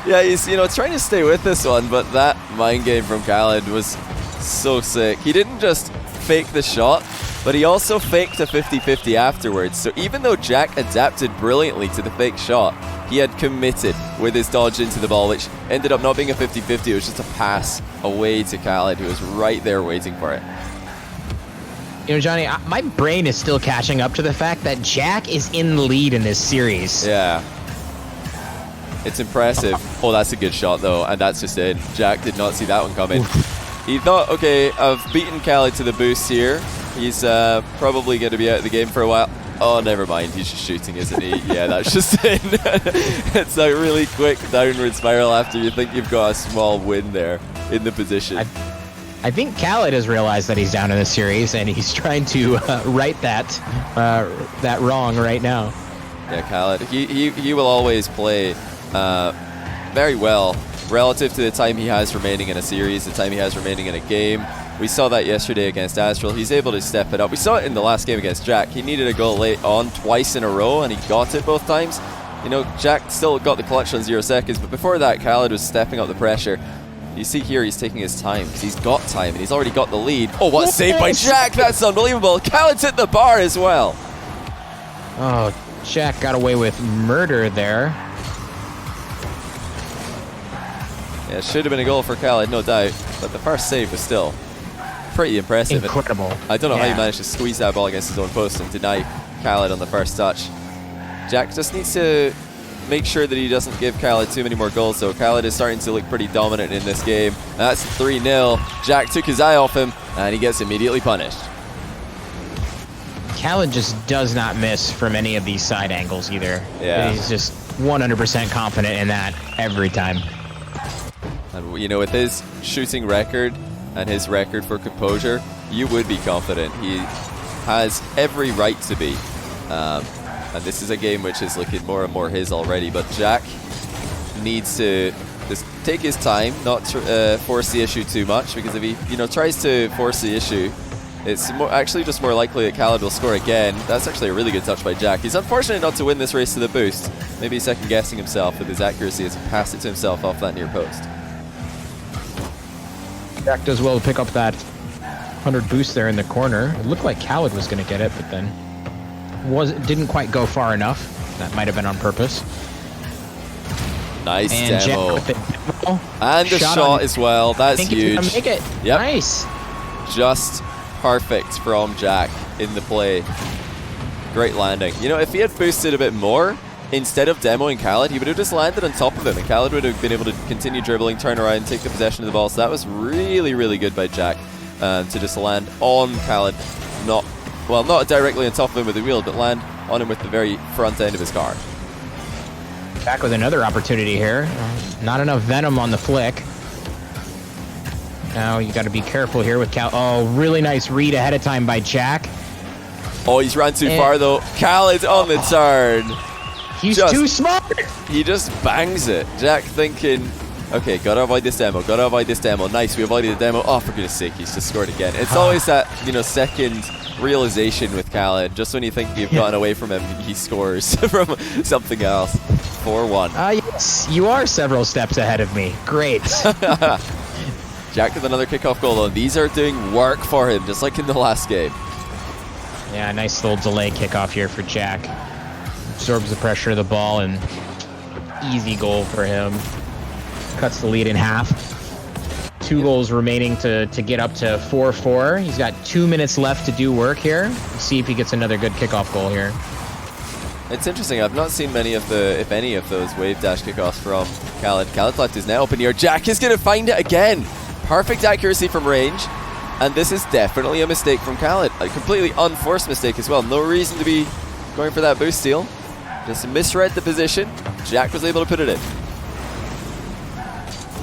Yeah, he's trying to stay with this one, but that mind game from Khalid was so sick. He didn't just fake the shot, but he also faked a 50-50 afterwards. So even though Jack adapted brilliantly to the fake shot, he had committed with his dodge into the ball, which ended up not being a 50-50. It was just a pass away to Khalid, who was right there waiting for it. You know, Johnny, my brain is still catching up to the fact that Jack is in the lead in this series. Yeah. It's impressive. Oh, that's a good shot, though, and that's just in. Jack did not see that one coming. He thought, okay, I've beaten Khalid to the boost here. He's probably going to be out of the game for a while. Oh, never mind. He's just shooting, isn't he? Yeah, that's just in. It's a really quick downward spiral after you think you've got a small win there. in the position. I think Khalid has realized that he's down in the series, and he's trying to right that wrong right now. Yeah, Khalid, he will always play very well relative to the time he has remaining in a series, the time he has remaining in a game. We saw that yesterday against Astral. He's able to step it up. We saw it in the last game against Jack. He needed a goal late on twice in a row, and he got it both times. You know, Jack still got the clutch on 0 seconds, but before that, Khalid was stepping up the pressure. You see here, he's taking his time, because he's got time, and he's already got the lead. Oh, what a save by Jack! That's unbelievable. Khaled's hit the bar as well. Oh, Jack got away with murder there. Yeah, it should have been a goal for Khalid, no doubt, but the first save was still pretty impressive. Incredible. I don't know how he managed to squeeze that ball against his own post and deny Khalid on the first touch. Jack just needs to make sure that he doesn't give Khalid too many more goals, so Khalid is starting to look pretty dominant in this game. That's 3-0. Jack took his eye off him, and he gets immediately punished. Khalid just does not miss from any of these side angles either. Yeah. He's just 100% confident in that every time. And you know, with his shooting record and his record for composure, you would be confident. He has every right to be. And this is a game which is looking more and more his already, but Jack needs to just take his time, not force the issue too much, because if he tries to force the issue, it's actually just more likely that Khalid will score again. That's actually a really good touch by Jack. He's unfortunate not to win this race to the boost. Maybe he's second guessing himself with his accuracy as he passed it to himself off that near post. Jack does well to pick up that 100 boost there in the corner. It looked like Khalid was going to get it, but then didn't quite go far enough. That might have been on purpose. Nice and demo. Jack with the demo. And the shot as well. That's huge. Gonna make it. Yep. Nice. Just perfect from Jack in the play. Great landing. You know, if he had boosted a bit more, instead of demoing Khalid, he would have just landed on top of him, and Khalid would have been able to continue dribbling, turn around, take the possession of the ball. So that was really, really good by Jack to just land on Khalid. Not directly on top of him with the wheel, but land on him with the very front end of his car. Back with another opportunity here. Not enough venom on the flick. Now you got to be careful here with Khalid. Oh, really nice read ahead of time by Jack. Oh, he's ran too far though. Khalid on the turn. He's too smart. He just bangs it. Jack thinking, okay, gotta avoid this demo, gotta avoid this demo. Nice, we avoided the demo. Oh, for goodness sake, he's just scored again. It's always that, second realization with Khalid. Just when you think you've gotten away from him, he scores from something else. 4-1. Yes, you are several steps ahead of me. Great. Jack with another kickoff goal though. These are doing work for him, just like in the last game. Yeah, nice little delay kickoff here for Jack. Absorbs the pressure of the ball, and easy goal for him. Cuts the lead in half. 2 goals remaining to get up to 4-4. He's got 2 minutes left to do work here. Let's see if he gets another good kickoff goal here. It's interesting. I've not seen many of if any of those wave dash kickoffs from Khalid. Khalid left his net open here. Jack is going to find it again. Perfect accuracy from range. And this is definitely a mistake from Khalid. A completely unforced mistake as well. No reason to be going for that boost steal. Just misread the position. Jack was able to put it in.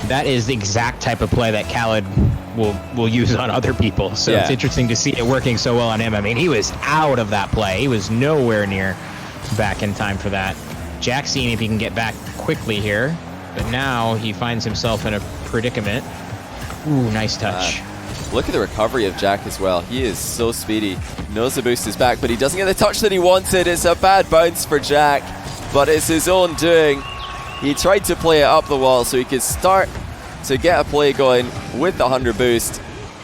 That is the exact type of play that Khalid will use on other people. So It's interesting to see it working so well on him. I mean, he was out of that play. He was nowhere near back in time for that. Jack seeing if he can get back quickly here. But now he finds himself in a predicament. Ooh, nice touch. Look at the recovery of Jack as well. He is so speedy. Knows the boost is back, but he doesn't get the touch that he wanted. It's a bad bounce for Jack, but it's his own doing. He tried to play it up the wall so he could start to get a play going with the 100 boost,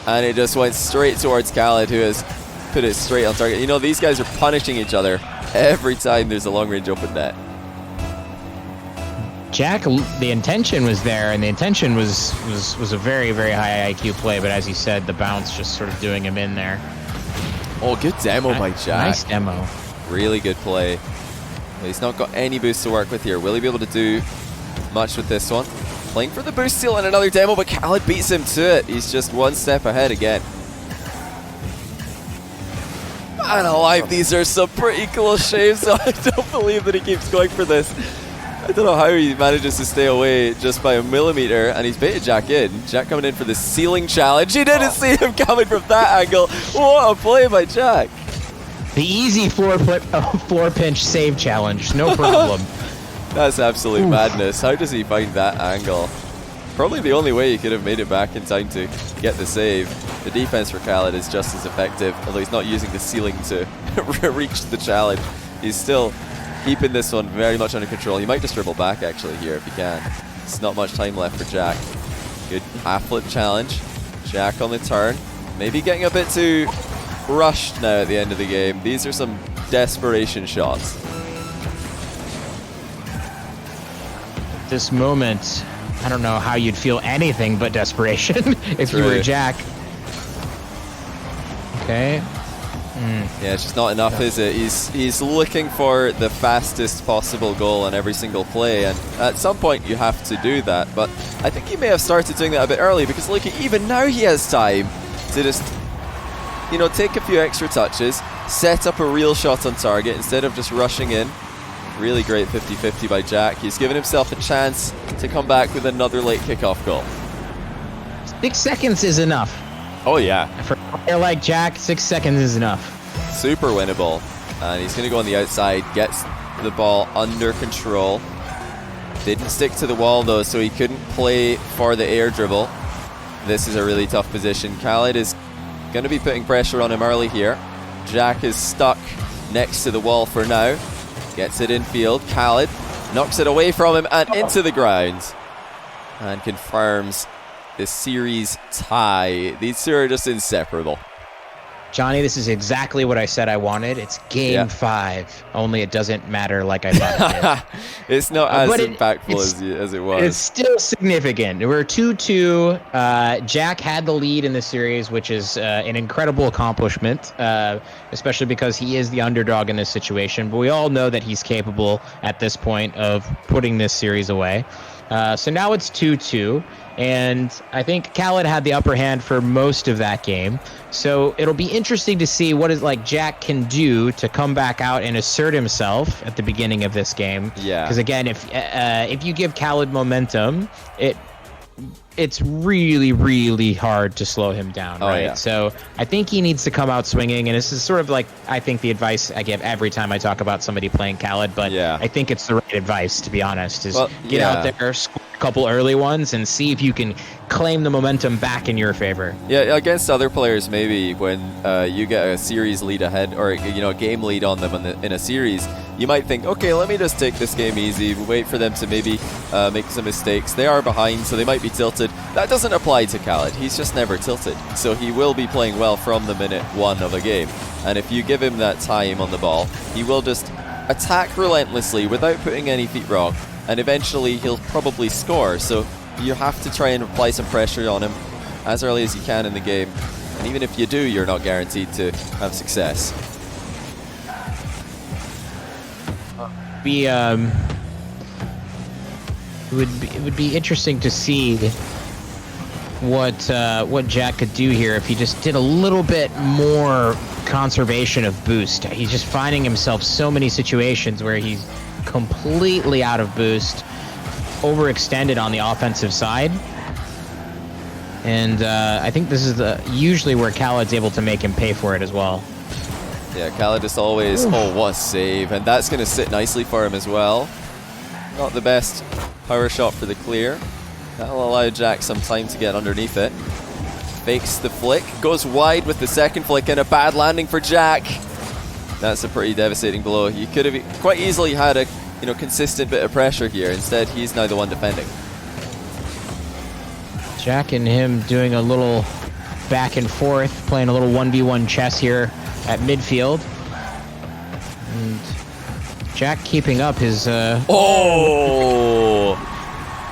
and it just went straight towards Khalid, who has put it straight on target. You know, these guys are punishing each other every time there's a long-range open net. Jack, the intention was there, and the intention was a very, very high IQ play, but as he said, the bounce just sort of doing him in there. Oh, good demo by Jack. Nice demo. Really good play. He's not got any boost to work with here. Will he be able to do much with this one? Playing for the boost steal and another demo, but Khalid beats him to it. He's just one step ahead again. Man alive, these are some pretty close shaves. I don't believe that he keeps going for this. I don't know how he manages to stay away just by a millimeter, and he's baited Jack in. Jack coming in for the ceiling challenge. He didn't see him coming from that angle. What a play by Jack. The easy floor pinch save challenge, no problem. That's absolute madness. How does he find that angle? Probably the only way he could have made it back in time to get the save. The defense for Khalid is just as effective, although he's not using the ceiling to reach the challenge. He's still keeping this one very much under control. He might just dribble back actually here if he can. There's not much time left for Jack. Good half flip challenge. Jack on the turn. Maybe getting a bit too rushed now at the end of the game. These are some desperation shots. At this moment, I don't know how you'd feel anything but desperation if you were Jack. Okay. Yeah, it's just not enough, is it? He's looking for the fastest possible goal on every single play, and at some point you have to do that. But I think he may have started doing that a bit early, because look, even now he has time to just, you know, take a few extra touches, set up a real shot on target instead of just rushing in. Really great 50-50 by Jack. He's given himself a chance to come back with another late kickoff goal. 6 seconds is enough. Oh yeah. For a player like Jack, 6 seconds is enough. Super winnable. And he's going to go on the outside, gets the ball under control. Didn't stick to the wall though, so he couldn't play for the air dribble. This is a really tough position. Khalid is going to be putting pressure on him early here. Jack is stuck next to the wall for now. Gets it infield. Khalid knocks it away from him and into the ground. And confirms the series tie. These two are just inseparable. Johnny, this is exactly what I said I wanted. It's game 5, only it doesn't matter like I thought it did. It's not as impactful as it was. It's still significant. We're 2-2. Jack had the lead in the series, which is an incredible accomplishment, especially because he is the underdog in this situation. But we all know that he's capable at this point of putting this series away. So now it's 2-2. And I think Khalid had the upper hand for most of that game. So it'll be interesting to see what Jack can do to come back out and assert himself at the beginning of this game. Yeah. Because again, if you give Khalid momentum, it's really, really hard to slow him down, right? Yeah. So I think he needs to come out swinging, and this is sort of like, I think, the advice I give every time I talk about somebody playing Khalid, but I think it's the right advice, to be honest, is get out there, score a couple early ones, and see if you can claim the momentum back in your favor. Yeah, against other players, maybe when you get a series lead ahead, or a game lead on them in a series, you might think, okay, let me just take this game easy, wait for them to maybe make some mistakes. They are behind, so they might be tilted. That doesn't apply to Khalid. He's just never tilted. So he will be playing well from the minute 1 of a game. And if you give him that time on the ball, he will just attack relentlessly without putting any feet wrong. And eventually he'll probably score. So you have to try and apply some pressure on him as early as you can in the game. And even if you do, you're not guaranteed to have success. It would be interesting to see what Jack could do here if he just did a little bit more conservation of boost. He's just finding himself so many situations where he's completely out of boost, overextended on the offensive side. And I think this is usually where Khalid's able to make him pay for it as well. Yeah, Khalid is always, what a save. And that's going to sit nicely for him as well. Not the best power shot for the clear. That'll allow Jack some time to get underneath it. Fakes the flick, goes wide with the second flick, and a bad landing for Jack. That's a pretty devastating blow. You could have quite easily had a consistent bit of pressure here. Instead, he's now the one defending. Jack and him doing a little back and forth, playing a little 1v1 chess here at midfield. And Jack keeping up his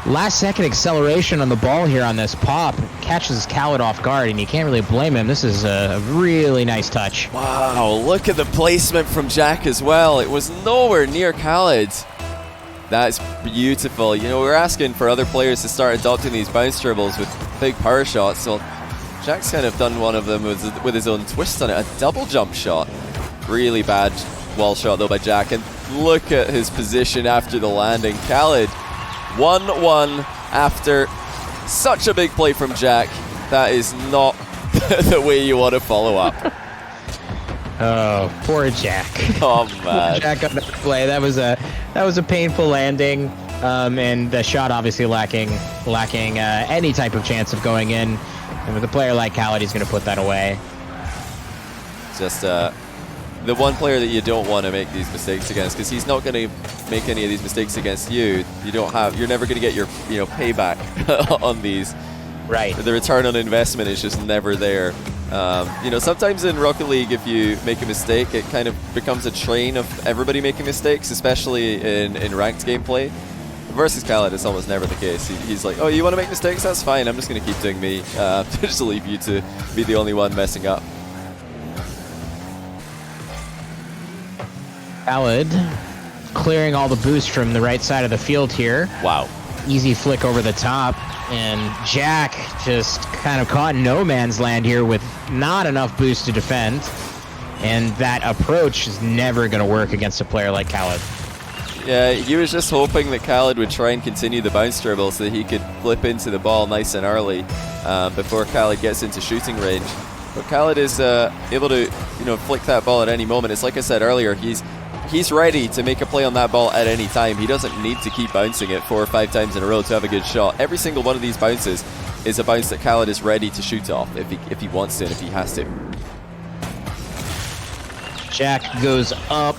last second acceleration on the ball here on this pop. Catches Khalid off guard, and you can't really blame him. This is a really nice touch. Wow, look at the placement from Jack as well. It was nowhere near Khalid. That's beautiful. We're asking for other players to start adopting these bounce dribbles with big power shots. So Jack's kind of done one of them with his own twist on it, a double jump shot. Really bad wall shot though by Jack. And look at his position after the landing. Khalid, 1-1 after such a big play from Jack. That is not the way you want to follow up. Oh, poor Jack. Oh man. Poor Jack on that play. That was a painful landing, and the shot obviously lacking any type of chance of going in. And with a player like Khalid, he's going to put that away. Just the one player that you don't want to make these mistakes against, because he's not going to make any of these mistakes against you. You're never going to get your payback on these. Right. The return on investment is just never there. Sometimes in Rocket League, if you make a mistake, it kind of becomes a train of everybody making mistakes, especially in ranked gameplay. Versus Khalid, it's almost never the case. He's like, oh, you want to make mistakes? That's fine. I'm just going to keep doing me. Just to leave you to be the only one messing up. Khalid clearing all the boost from the right side of the field here. Wow. Easy flick over the top. And Jack just kind of caught in no man's land here with not enough boost to defend. And that approach is never going to work against a player like Khalid. Yeah, he was just hoping that Khalid would try and continue the bounce dribble so that he could flip into the ball nice and early before Khalid gets into shooting range. But Khalid is able to, flick that ball at any moment. It's like I said earlier, he's ready to make a play on that ball at any time. He doesn't need to keep bouncing it 4 or 5 times in a row to have a good shot. Every single one of these bounces is a bounce that Khalid is ready to shoot off if he wants to and if he has to. Jack goes up,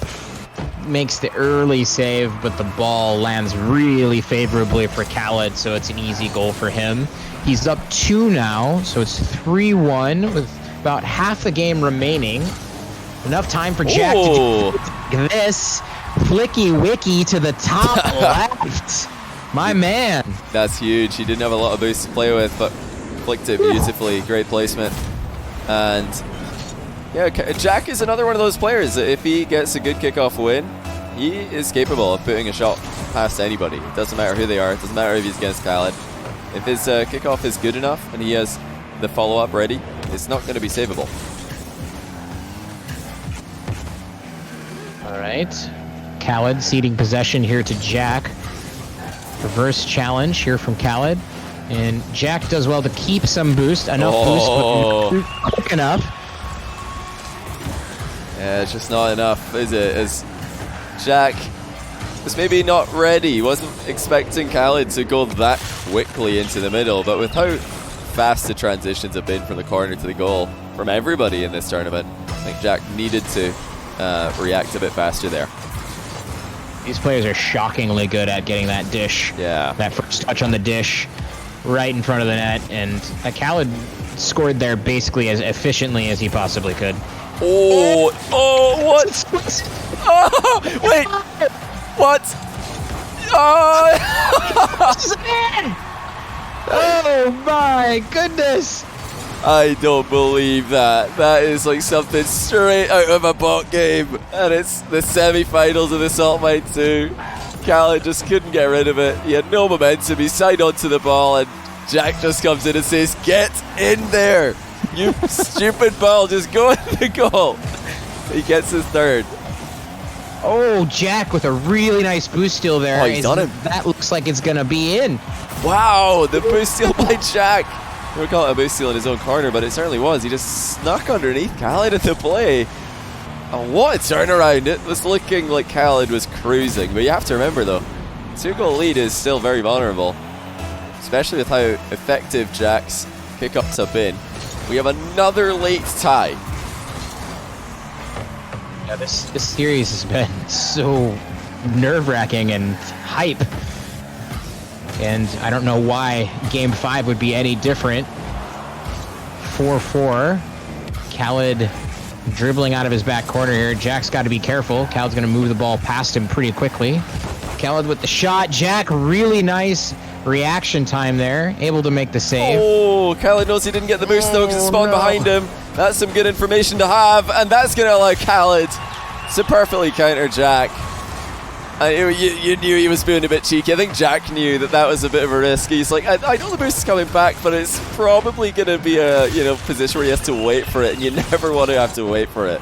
makes the early save, but the ball lands really favorably for Khalid, so it's an easy goal for him. He's up 2 now, so it's 3-1 with about half the game remaining. Enough time for Jack to do this. Flicky Wicky to the top left. My man. That's huge. He didn't have a lot of boost to play with, but flicked it beautifully. Great placement. And yeah, Jack is another one of those players that if he gets a good kickoff win, he is capable of putting a shot past anybody. It doesn't matter who they are. It doesn't matter if he's against Khalid. If his kickoff is good enough and he has the follow-up ready, it's not going to be savable. All right. Khalid ceding possession here to Jack. Reverse challenge here from Khalid. And Jack does well to keep some boost. Enough boost, but not quick enough. Yeah, it's just not enough, is it? As Jack was maybe not ready. He wasn't expecting Khalid to go that quickly into the middle, but with how fast the transitions have been from the corner to the goal from everybody in this tournament, I think Jack needed to react a bit faster there. These players are shockingly good at getting that dish. Yeah. That first touch on the dish right in front of the net, and Khalid scored there basically as efficiently as he possibly could. What? Oh, wait. What? Oh my goodness. I don't believe that. That is like something straight out of a bot game. And it's the semi-finals of the Salt Mine 2. Khalid just couldn't get rid of it. He had no momentum. He signed onto the ball and Jack just comes in and says, "Get in there, you stupid ball. Just go in the goal." He gets his third. Oh, Jack with a really nice boost steal there. Oh, he's done it. That looks like it's going to be in. Wow, the boost steal by Jack. We would call it a boost steal in his own corner, but it certainly was. He just snuck underneath Khalid at the play. And what a turnaround. It was looking like Khalid was cruising. But you have to remember, though, 2-goal lead is still very vulnerable, especially with how effective Jack's kickoffs have been. We have another late tie. Yeah, this series has been so nerve-wracking and hype. And I don't know why Game 5 would be any different. 4-4. Khalid dribbling out of his back corner here. Jack's got to be careful. Khalid's going to move the ball past him pretty quickly. Khalid with the shot. Jack, really nice reaction time there. Able to make the save. Oh, Khalid knows he didn't get the boost though because it spawned behind him. That's some good information to have. And that's going to allow Khalid to perfectly counter Jack. You knew he was being a bit cheeky. I think Jack knew that was a bit of a risk. He's like, I know the boost is coming back, but it's probably going to be a position where he has to wait for it, and you never want to have to wait for it.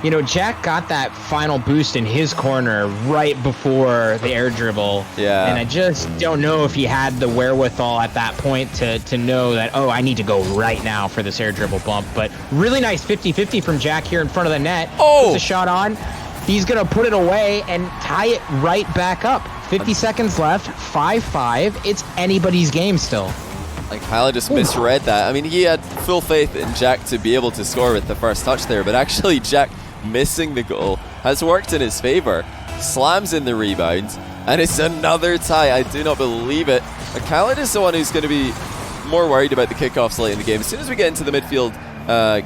you know, Jack got that final boost in his corner right before the air dribble. Yeah. And I just don't know if he had the wherewithal at that point to know that, oh, I need to go right now for this air dribble bump. But really nice 50-50 from Jack here in front of the net. Oh! Puts a shot on. He's going to put it away and tie it right back up. 50 seconds left, 5-5. It's anybody's game still. Like, Khalid just misread that. I mean, he had full faith in Jack to be able to score with the first touch there, but actually Jack missing the goal has worked in his favor. Slams in the rebound, and it's another tie. I do not believe it. But Khalid is the one who's going to be more worried about the kickoffs late in the game. As soon as we get into the midfield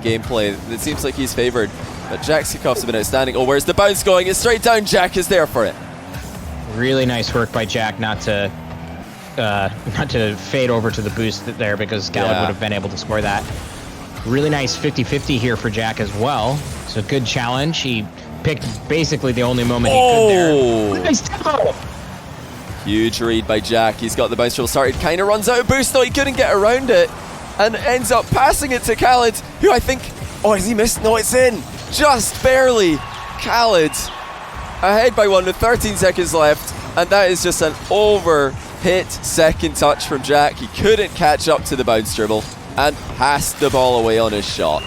gameplay, it seems like he's favored. But Jack's kickoffs have been outstanding. Oh, where's the bounce going? It's straight down. Jack is there for it. Really nice work by Jack not to fade over to the boost there, because Khalid would have been able to score that. Really nice 50-50 here for Jack as well. So good challenge. He picked basically the only moment he could there. Nice tempo. Huge read by Jack. He's got the bounce dribble started. Kind of runs out of boost, though. He couldn't get around it. And ends up passing it to Khalid, who I think... Oh, has he missed? No, it's in. Just barely. Khalid ahead by 1 with 13 seconds left. And that is just an over-hit second touch from Jack. He couldn't catch up to the bounce dribble and passed the ball away on his shot.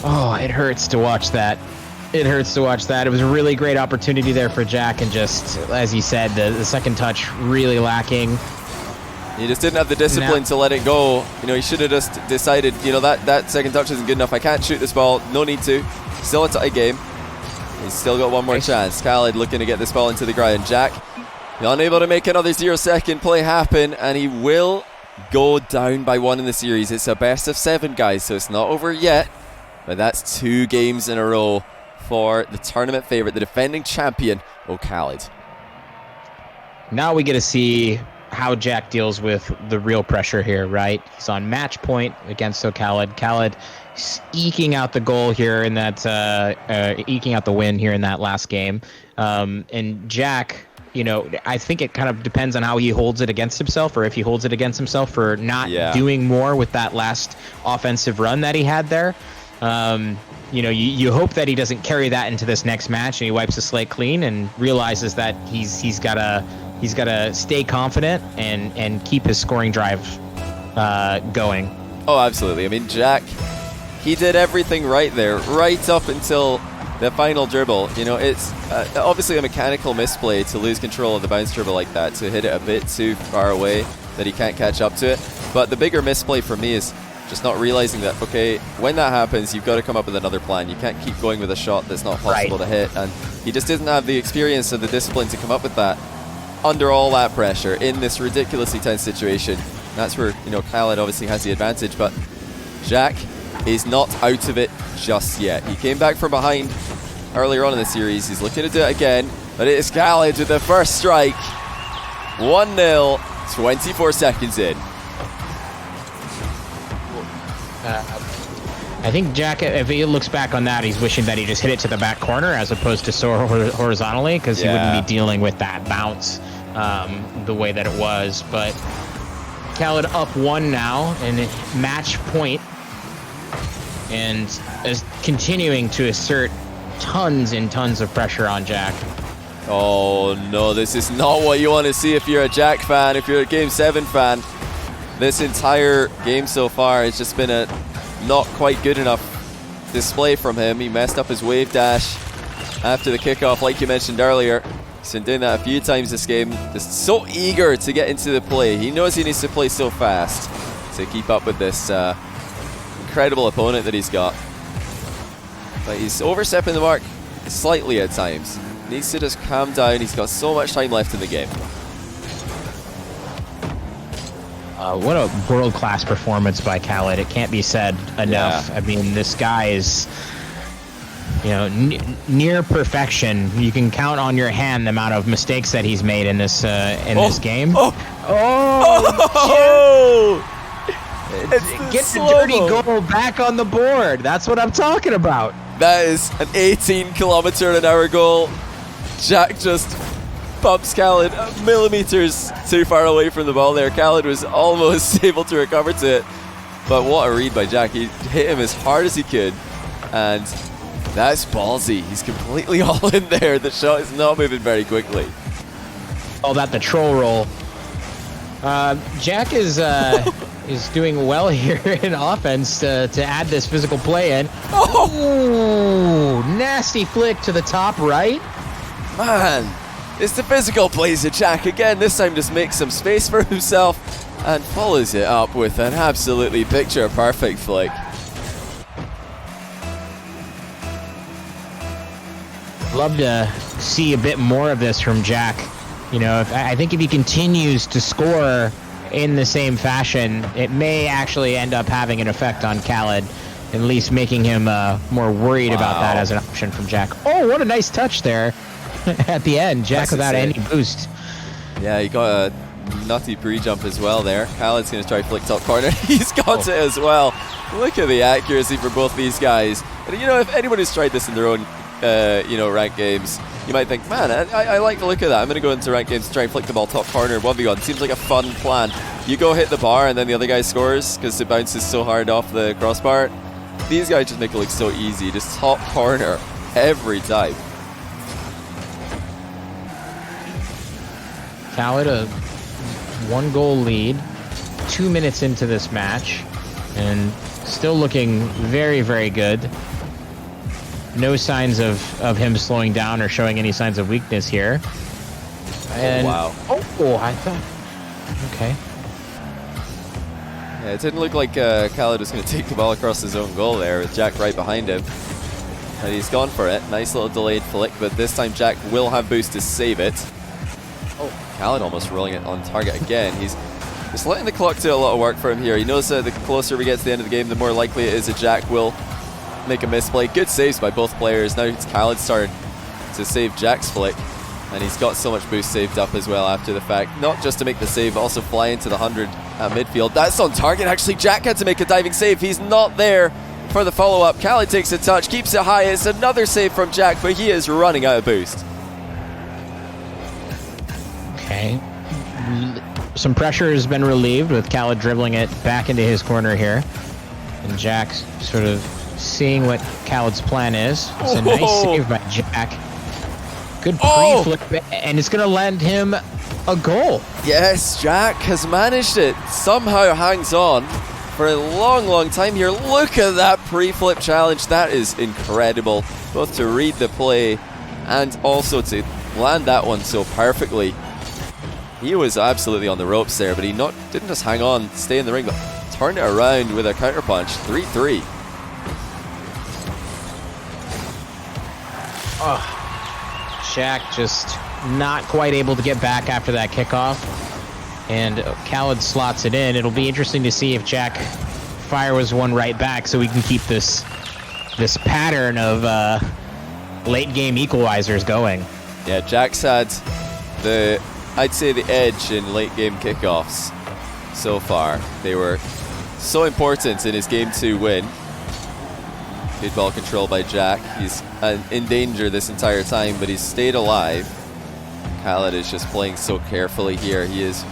Oh, it hurts to watch that. It hurts to watch that. It was a really great opportunity there for Jack, and just, as he said, the second touch really lacking. He just didn't have the discipline to let it go. You know, he should have just decided, you know, that second touch isn't good enough. I can't shoot this ball. No need to. Still a tie game. He's still got one more chance. Khalid looking to get this ball into the ground. Jack unable to make another 0-second play happen, and he will go down by 1 in the series. It's a best of 7, guys, so it's not over yet. But that's 2 games in a row for the tournament favorite, the defending champion, oKhaliD. Now we get to see how Jack deals with the real pressure here, right? He's on match point against oKhaliD. Khalid eking out the goal here in that, eking out the win here in that last game. And Jack, you know, I think it kind of depends on how he holds it against himself, or if he holds it against himself for not doing more with that last offensive run that he had there. You know, you hope that he doesn't carry that into this next match, and he wipes the slate clean and realizes that he's gotta stay confident and keep his scoring drive going. Oh, absolutely. I mean, Jack, he did everything right there, right up until the final dribble. You know, it's obviously a mechanical misplay to lose control of the bounce dribble like that, to hit it a bit too far away that he can't catch up to it. But the bigger misplay for me is just not realizing that, okay, when that happens, you've got to come up with another plan. You can't keep going with a shot that's not possible to hit. And he just didn't have the experience or the discipline to come up with that under all that pressure in this ridiculously tense situation. That's where, you know, Khalid obviously has the advantage, but Jack is not out of it just yet. He came back from behind earlier on in the series. He's looking to do it again, but it is Khalid with the first strike. 1-0, 24 seconds in. I think Jack, if he looks back on that, he's wishing that he just hit it to the back corner as opposed to so horizontally, because he wouldn't be dealing with that bounce the way that it was. But Khalid up 1 now, and match point, and is continuing to assert tons and tons of pressure on Jack. Oh no, this is not what you want to see if you're a Jack fan, if you're a Game 7 fan. This entire game so far has just been a not quite good enough display from him. He messed up his wave dash after the kickoff, like you mentioned earlier. He's been doing that a few times this game. Just so eager to get into the play. He knows he needs to play so fast to keep up with this incredible opponent that he's got. But he's overstepping the mark slightly at times. Needs to just calm down. He's got so much time left in the game. What a world-class performance by Khalid. It can't be said enough. I mean, this guy is, you know, near perfection. You can count on your hand the amount of mistakes that he's made in this this game. Get the dirty goal back on the board. That's what I'm talking about. That is an 18-kilometer-an-hour goal. Jack just bumps Khalid millimeters too far away from the ball there. Khalid was almost able to recover to it. But what a read by Jack. He hit him as hard as he could. And That's ballsy. He's completely all in there. The shot is not moving very quickly. Call that the troll roll. Jack is doing well here in offense to add this physical play in. Oh, nasty flick to the top right. Man, it's the physical plays of Jack again. This time just makes some space for himself and follows it up with an absolutely picture-perfect flick. Love to see a bit more of this from Jack. You know, I think if he continues to score in the same fashion, it may actually end up having an effect on Khalid, at least making him more worried about that as an option from Jack. Oh, what a nice touch there at the end. Jack without any boost. Yeah, he got a nutty pre-jump as well there. Khalid's going to try flick top corner. He's got it as well. Look at the accuracy for both these guys. And you know, if anyone who's tried this in their own ranked games, you might think, man, I like the look of that. I'm going to go into ranked games to try and flick the ball top corner 1v1. Seems like a fun plan. You go hit the bar and then the other guy scores because it bounces so hard off the crossbar. These guys just make it look so easy. Just top corner every time. Khalid, a 1-goal lead, 2 minutes into this match, and still looking very, very good. No signs of him slowing down or showing any signs of weakness here. And, wow. Oh, I thought... Okay. Yeah, it didn't look like Khalid was going to take the ball across his own goal there with Jack right behind him. And he's gone for it. Nice little delayed flick, but this time Jack will have boost to save it. Oh, Khalid almost rolling it on target again. He's just letting the clock do a lot of work for him here. He knows that the closer we get to the end of the game, the more likely it is that Jack will make a misplay. Good saves by both players. Now it's Khalid starting to save Jack's flick, and he's got so much boost saved up as well after the fact. Not just to make the save, but also fly into the 100 at midfield. That's on target. Actually, Jack had to make a diving save. He's not there for the follow-up. Khalid takes a touch, keeps it high. It's another save from Jack, but he is running out of boost. Okay. Some pressure has been relieved with Khalid dribbling it back into his corner here. And Jack's sort of seeing what Khalid's plan is. It's a nice save by Jack. Good pre-flip, and it's going to land him a goal. Yes, Jack has managed it. Somehow hangs on for a long, long time here. Look at that pre-flip challenge. That is incredible. Both to read the play and also to land that one so perfectly. He was absolutely on the ropes there, but he didn't just hang on, stay in the ring, but turned it around with a counter punch. 3-3. Oh. Jack just not quite able to get back after that kickoff, and Khalid slots it in. It'll be interesting to see if Jack fires one right back so we can keep this pattern of late game equalizers going. Yeah, Jack's had I'd say the edge in late game kickoffs so far. They were so important in his game 2 win. Good ball control by Jack. He's in danger this entire time, but he's stayed alive. Khalid is just playing so carefully here. He is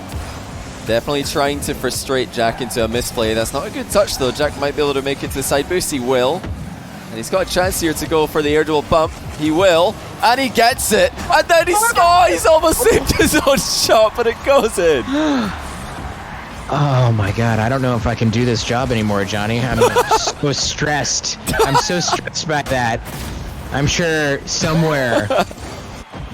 definitely trying to frustrate Jack into a misplay. That's not a good touch though. Jack might be able to make it to the side boost. He will. And he's got a chance here to go for the air duel bump. He will. And he gets it. And then he's almost saved his own shot, but it goes in. Oh my god, I don't know if I can do this job anymore, Johnny. I'm so stressed. I'm so stressed by that. I'm sure somewhere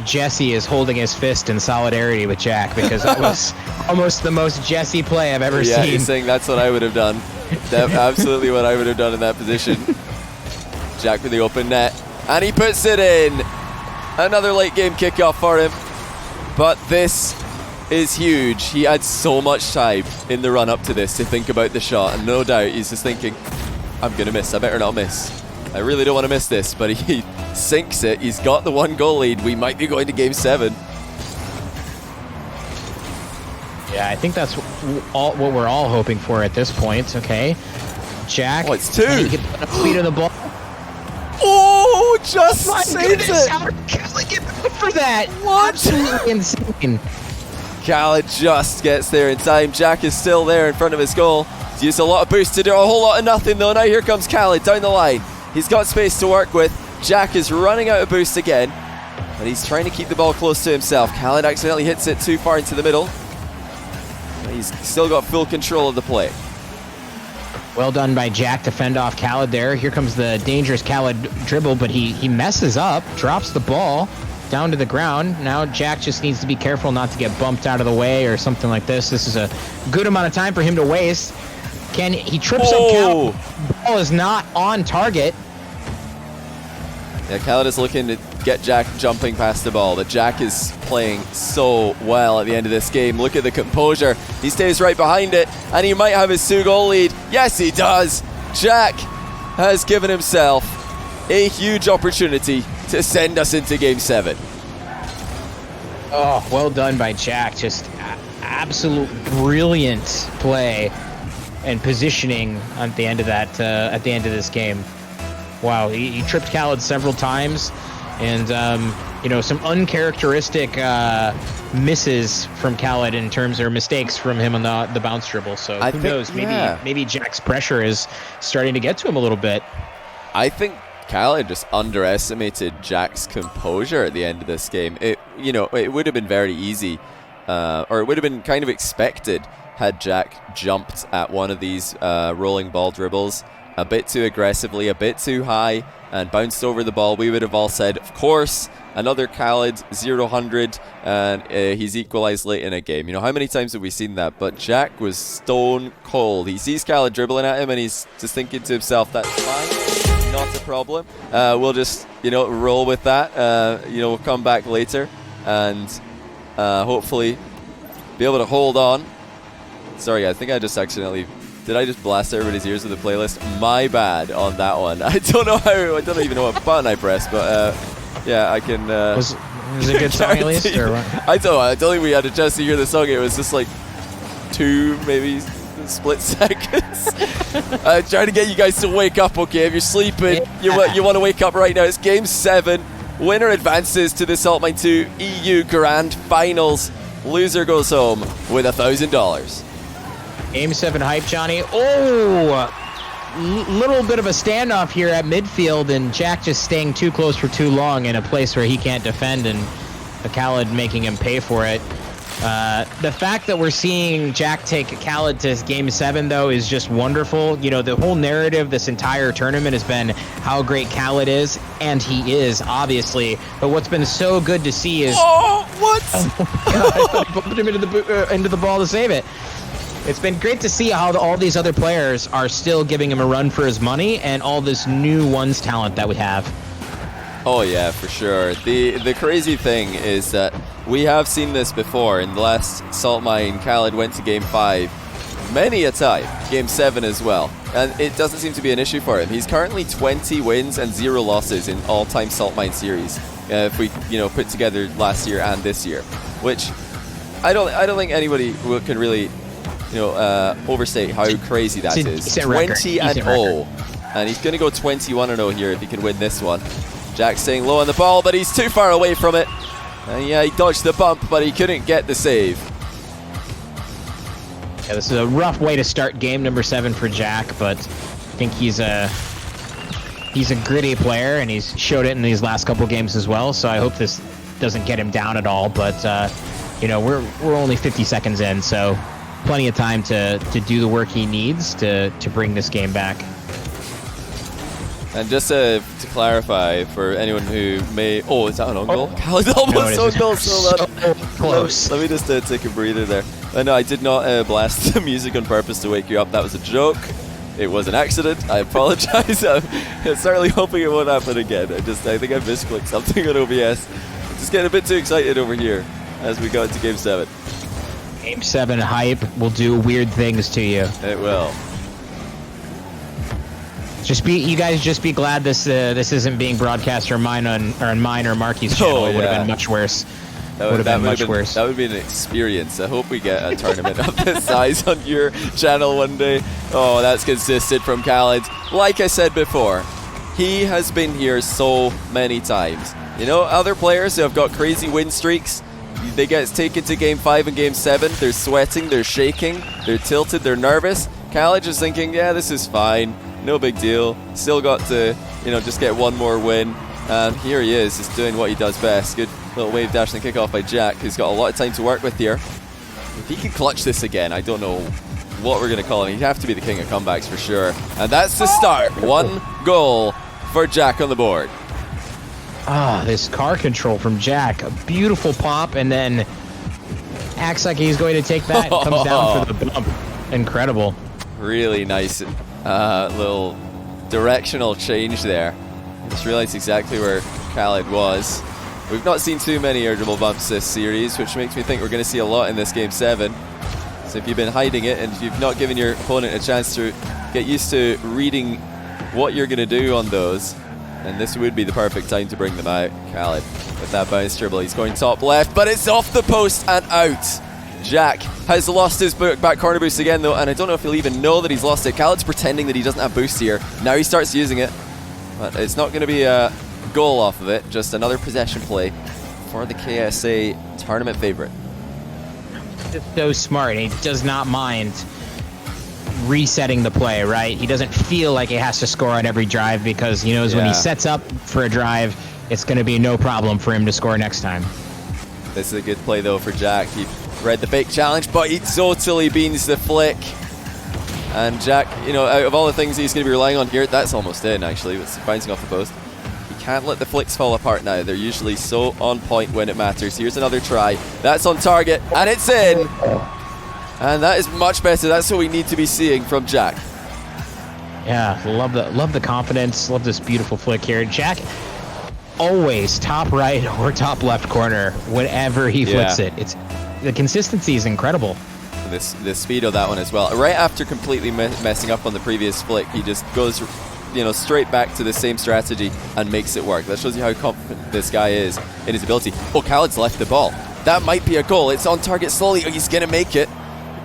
Jesse is holding his fist in solidarity with Jack, because that was almost the most Jesse play I've ever seen. Yeah, he's saying that's what I would have done. Absolutely what I would have done in that position. Jack with the open net. And he puts it in. Another late game kickoff for him. But this is huge. He had so much time in the run up to this to think about the shot, and no doubt he's just thinking, I'm gonna miss, I better not miss. I really don't want to miss this, but he sinks it. He's got the 1-goal lead. We might be going to game 7. Yeah, I think that's what we're all hoping for at this point. Okay, Jack. Oh, it's 2. Speed of the ball. Oh, just saves it. How did Khalid get back for that? What? Absolutely insane. Khalid just gets there in time. Jack is still there in front of his goal. He's used a lot of boost to do a whole lot of nothing though. Now here comes Khalid down the line. He's got space to work with. Jack is running out of boost again, and he's trying to keep the ball close to himself. Khalid accidentally hits it too far into the middle. He's still got full control of the play. Well done by Jack to fend off Khalid there. Here comes the dangerous Khalid dribble, but he messes up, drops the ball down to the ground. Now Jack just needs to be careful not to get bumped out of the way or something like this. This is a good amount of time for him to waste. He trips up Khalid. The ball is not on target. Yeah, Khalid is looking to get Jack jumping past the ball, but Jack is playing so well at the end of this game. Look at the composure. He stays right behind it, and he might have his 2-goal lead. Yes, he does. Jack has given himself a huge opportunity to send us into Game 7. Oh, well done by Jack. Just absolute brilliant play and positioning at the end of that. At the end of this game, wow, he tripped Khalid several times, and some uncharacteristic misses from Khalid in terms of mistakes from him on the bounce dribble. So who knows? Maybe Jack's pressure is starting to get to him a little bit. I think Khalid just underestimated Jack's composure at the end of this game. It would have been very easy, or it would have been kind of expected had Jack jumped at one of these rolling ball dribbles a bit too aggressively, a bit too high, and bounced over the ball. We would have all said, of course, another Khalid 0-100, and he's equalized late in a game. How many times have we seen that? But Jack was stone cold. He sees Khalid dribbling at him, and he's just thinking to himself, that's fine, not a problem. We'll just, roll with that. We'll come back later and hopefully be able to hold on. Sorry, I think I just accidentally... Did I just blast everybody's ears with the playlist? My bad on that one. I don't even know what button I pressed, but yeah, I can... Was it a good song at least? Or what? I don't think we had a chance to hear the song. It was just like 2, maybe split seconds. Trying to get you guys to wake up, okay? If you're sleeping, you want to wake up right now. It's Game 7. Winner advances to the Salt Mine 2 EU Grand Finals. Loser goes home with $1,000. Game 7 hype, Johnny. Oh, little bit of a standoff here at midfield, and Jack just staying too close for too long in a place where he can't defend, and Khalid making him pay for it. The fact that we're seeing Jack take Khalid to Game 7, though, is just wonderful. The whole narrative this entire tournament has been how great Khalid is, and he is, obviously. But what's been so good to see is... Oh, what? Oh, my God, I thought he bumped him into the ball to save it. It's been great to see how all these other players are still giving him a run for his money, and all this new ones talent that we have. Oh yeah, for sure. The crazy thing is that we have seen this before. In the last Salt Mine, Khalid went to Game 5 many a time, Game 7 as well, and it doesn't seem to be an issue for him. He's currently 20 wins and 0 losses in all-time Salt Mine series. If we put together last year and this year, which I don't think anybody can really overstate how crazy that is. 20-0, and he's going to go 21-0 here if he can win this one. Jack staying low on the ball, but he's too far away from it. And yeah, he dodged the bump, but he couldn't get the save. Yeah, this is a rough way to start game number 7 for Jack, but I think he's a gritty player, and he's showed it in these last couple games as well. So I hope this doesn't get him down at all. But we're only 50 seconds in, so plenty of time to do the work he needs to bring this game back. And just to clarify for anyone who may... Oh, is that an own goal? Khalid almost own goal. So close. Let me just take a breather there. No, I did not blast the music on purpose to wake you up. That was a joke. It was an accident. I apologize. I'm certainly hoping it won't happen again. I think I misclicked something on OBS. Just getting a bit too excited over here as we go into Game 7. Game 7 hype will do weird things to you. It will. You guys just be glad this isn't being broadcast on mine or Marky's channel. It would have been much worse. That would have been much worse. That would be an experience. I hope we get a tournament of this size on your channel one day. Oh, that's consistent from Khalid. Like I said before, he has been here so many times. Other players who have got crazy win streaks, they get taken to Game 5 and Game 7. They're sweating, they're shaking, they're tilted, they're nervous. Khalid is thinking, yeah, this is fine. No big deal. Still got to, just get one more win. And here he is, just doing what he does best. Good little wave dash and kickoff by Jack, who's got a lot of time to work with here. If he can clutch this again, I don't know what we're going to call him. He'd have to be the king of comebacks for sure. And that's the start. 1 goal for Jack on the board. Ah, this car control from Jack. A beautiful pop, and then acts like he's going to take that and comes down for the bump. Incredible. Really nice little directional change there. Just realized exactly where Khalid was. We've not seen too many air dribble bumps this series, which makes me think we're going to see a lot in this game 7. So if you've been hiding it and you've not given your opponent a chance to get used to reading what you're going to do on those, then this would be the perfect time to bring them out. Khalid with that bounce dribble. He's going top left, but it's off the post and out. Jack has lost his back corner boost again though, and I don't know if he'll even know that he's lost it. Khaled's pretending that he doesn't have boost here. Now he starts using it, but it's not going to be a goal off of it. Just another possession play for the KSA tournament favorite. Just so smart. He does not mind resetting the play, right? He doesn't feel like he has to score on every drive because he knows when he sets up for a drive, it's going to be no problem for him to score next time. This is a good play though for Jack. He read the fake challenge, but he totally beans the flick. And Jack, you know, out of all the things he's going to be relying on here, that's almost in actually. It's bouncing off the post. He can't let the flicks fall apart now. They're usually so on point when it matters. Here's another try. That's on target, and it's in. And that is much better. That's what we need to be seeing from Jack. Yeah, love the confidence. Love this beautiful flick here. Jack always top right or top left corner whenever he flicks it. It's the consistency is incredible. The speed of that one as well. Right after completely messing up on the previous flick, he just goes, you know, straight back to the same strategy and makes it work. That shows you how confident this guy is in his ability. Oh, Khaled's left the ball. That might be a goal. It's on target slowly. Oh, he's going to make it.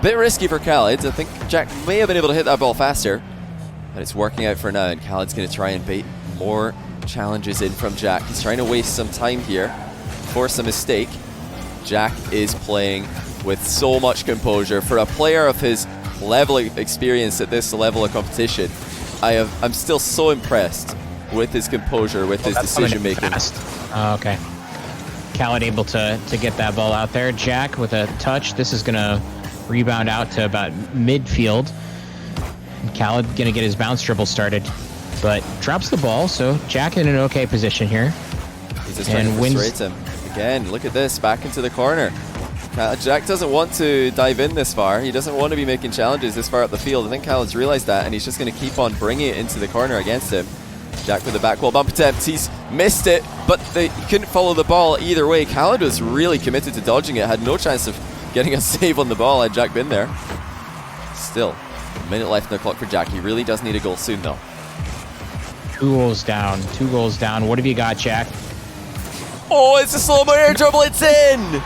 Bit risky for Khalid. I think Jack may have been able to hit that ball faster, but it's working out for now, and Khaled's going to try and bait more challenges in from Jack. He's trying to waste some time here, force a mistake. Jack is playing with so much composure. For a player of his level of experience at this level of competition, I'm still so impressed with his composure, with his decision making. Okay. Khalid able to get that ball out there. Jack with a touch. This is going to rebound out to about midfield. And Khalid going to get his bounce dribble started, but drops the ball, so Jack in an okay position here. He's just trying to frustrate him. Again, look at this, back into the corner. Jack doesn't want to dive in this far. He doesn't want to be making challenges this far up the field. I think Khaled's realized that, and he's just going to keep on bringing it into the corner against him. Jack with the back wall bump attempt. He's missed it, but he couldn't follow the ball either way. Khalid was really committed to dodging it, had no chance of getting a save on the ball had Jack been there. Still, a minute left in the clock for Jack. He really does need a goal soon, though. 2 goals down. 2 goals down. What have you got, Jack? Oh, it's a slow-mo air dribble. It's in!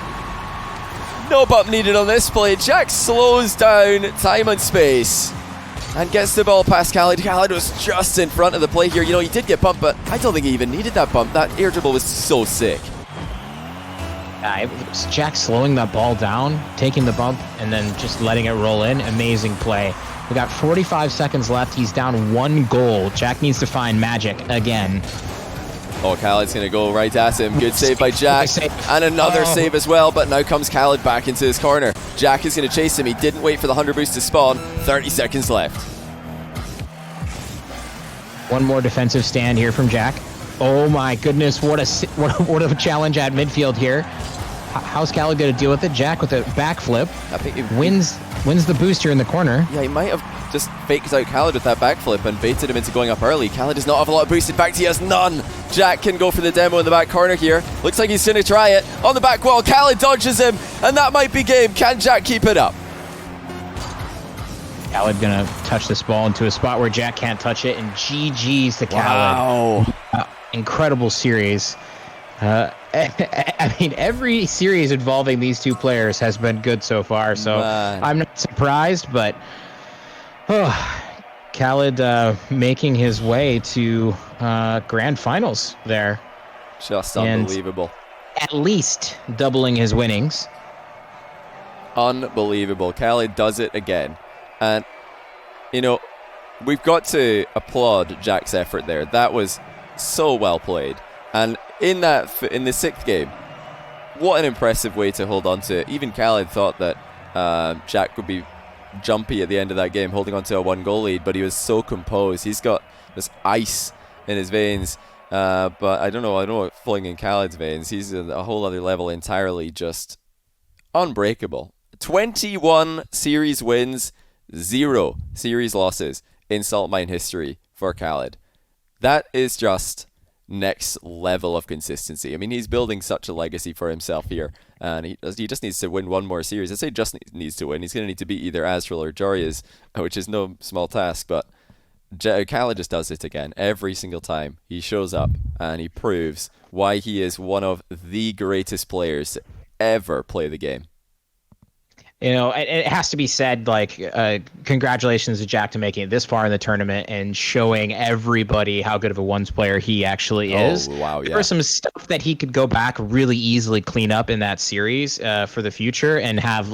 No bump needed on this play. Jack slows down time and space and gets the ball past Khalid. Khalid was just in front of the play here. You know, he did get bumped, but I don't think he even needed that bump. That air dribble was so sick. It was Jack slowing that ball down, taking the bump, and then just letting it roll in. Amazing play. We got 45 seconds left. He's down 1 goal. Jack needs to find magic again. Oh, Khaled's going to go right at him. Good save by Jack. And another save as well, but now comes Khalid back into his corner. Jack is going to chase him. He didn't wait for the 100 boost to spawn. 30 seconds left. One more defensive stand here from Jack. Oh my goodness, what a challenge at midfield here. How's Khalid going to deal with it? Jack with a backflip. I think he wins the booster in the corner. Yeah, he might have just faked out Khalid with that backflip and baited him into going up early. Khalid does not have a lot of boost. In fact, he has none. Jack can go for the demo in the back corner here. Looks like he's going to try it. On the back wall, Khalid dodges him, and that might be game. Can Jack keep it up? Khalid going to touch this ball into a spot where Jack can't touch it, and GG's to Khalid. Wow. Incredible series. I mean, every series involving these two players has been good so far, so I'm not surprised, but Khalid making his way to grand finals there. Just unbelievable. And at least doubling his winnings. Unbelievable. Khalid does it again. And, you know, we've got to applaud Jack's effort there. That was so well played. And in the sixth game, what an impressive way to hold on to it. Even Khalid thought that Jack would be jumpy at the end of that game, holding on to a 1-goal lead, but he was so composed. He's got this ice in his veins, but I don't know what's flowing in Khalid's veins. He's a whole other level entirely, just unbreakable. 21 series wins, 0 series losses in Salt Mine history for Khalid. That is just next level of consistency. I mean, he's building such a legacy for himself here, and he just needs to win one more series. I say just needs to win. He's going to need to beat either Astral or Joria's, which is no small task, but Khalid just does it again every single time. He shows up and he proves why he is one of the greatest players to ever play the game. You know, it has to be said, like, congratulations to Jack to making it this far in the tournament and showing everybody how good of a ones player he actually is. Oh, wow, yeah. There was some stuff that he could go back really easily clean up in that series for the future and have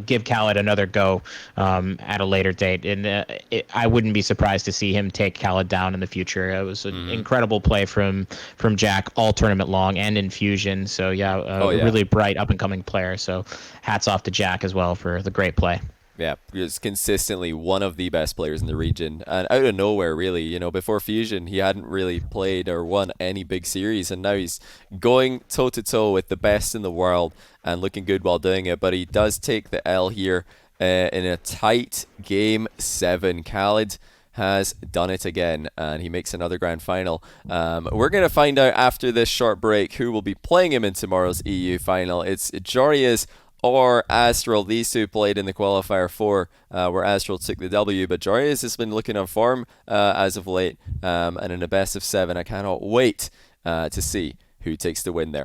give Khalid another go at a later date. And I wouldn't be surprised to see him take Khalid down in the future. It was an incredible play from Jack all tournament long and in Fusion. So, really bright up-and-coming player. So, hats off to Jack as well for the great play. Yeah, he was consistently one of the best players in the region, and out of nowhere, really. You know, before Fusion, he hadn't really played or won any big series, and now he's going toe-to-toe with the best in the world and looking good while doing it. But he does take the L here in a tight Game 7. Khalid has done it again, and he makes another grand final. We're going to find out after this short break who will be playing him in tomorrow's EU final. It's Joria's or Astral. These two played in the qualifier 4, where Astral took the W, but Joria's has been looking on form as of late, and in a best of 7. I cannot wait to see who takes the win there.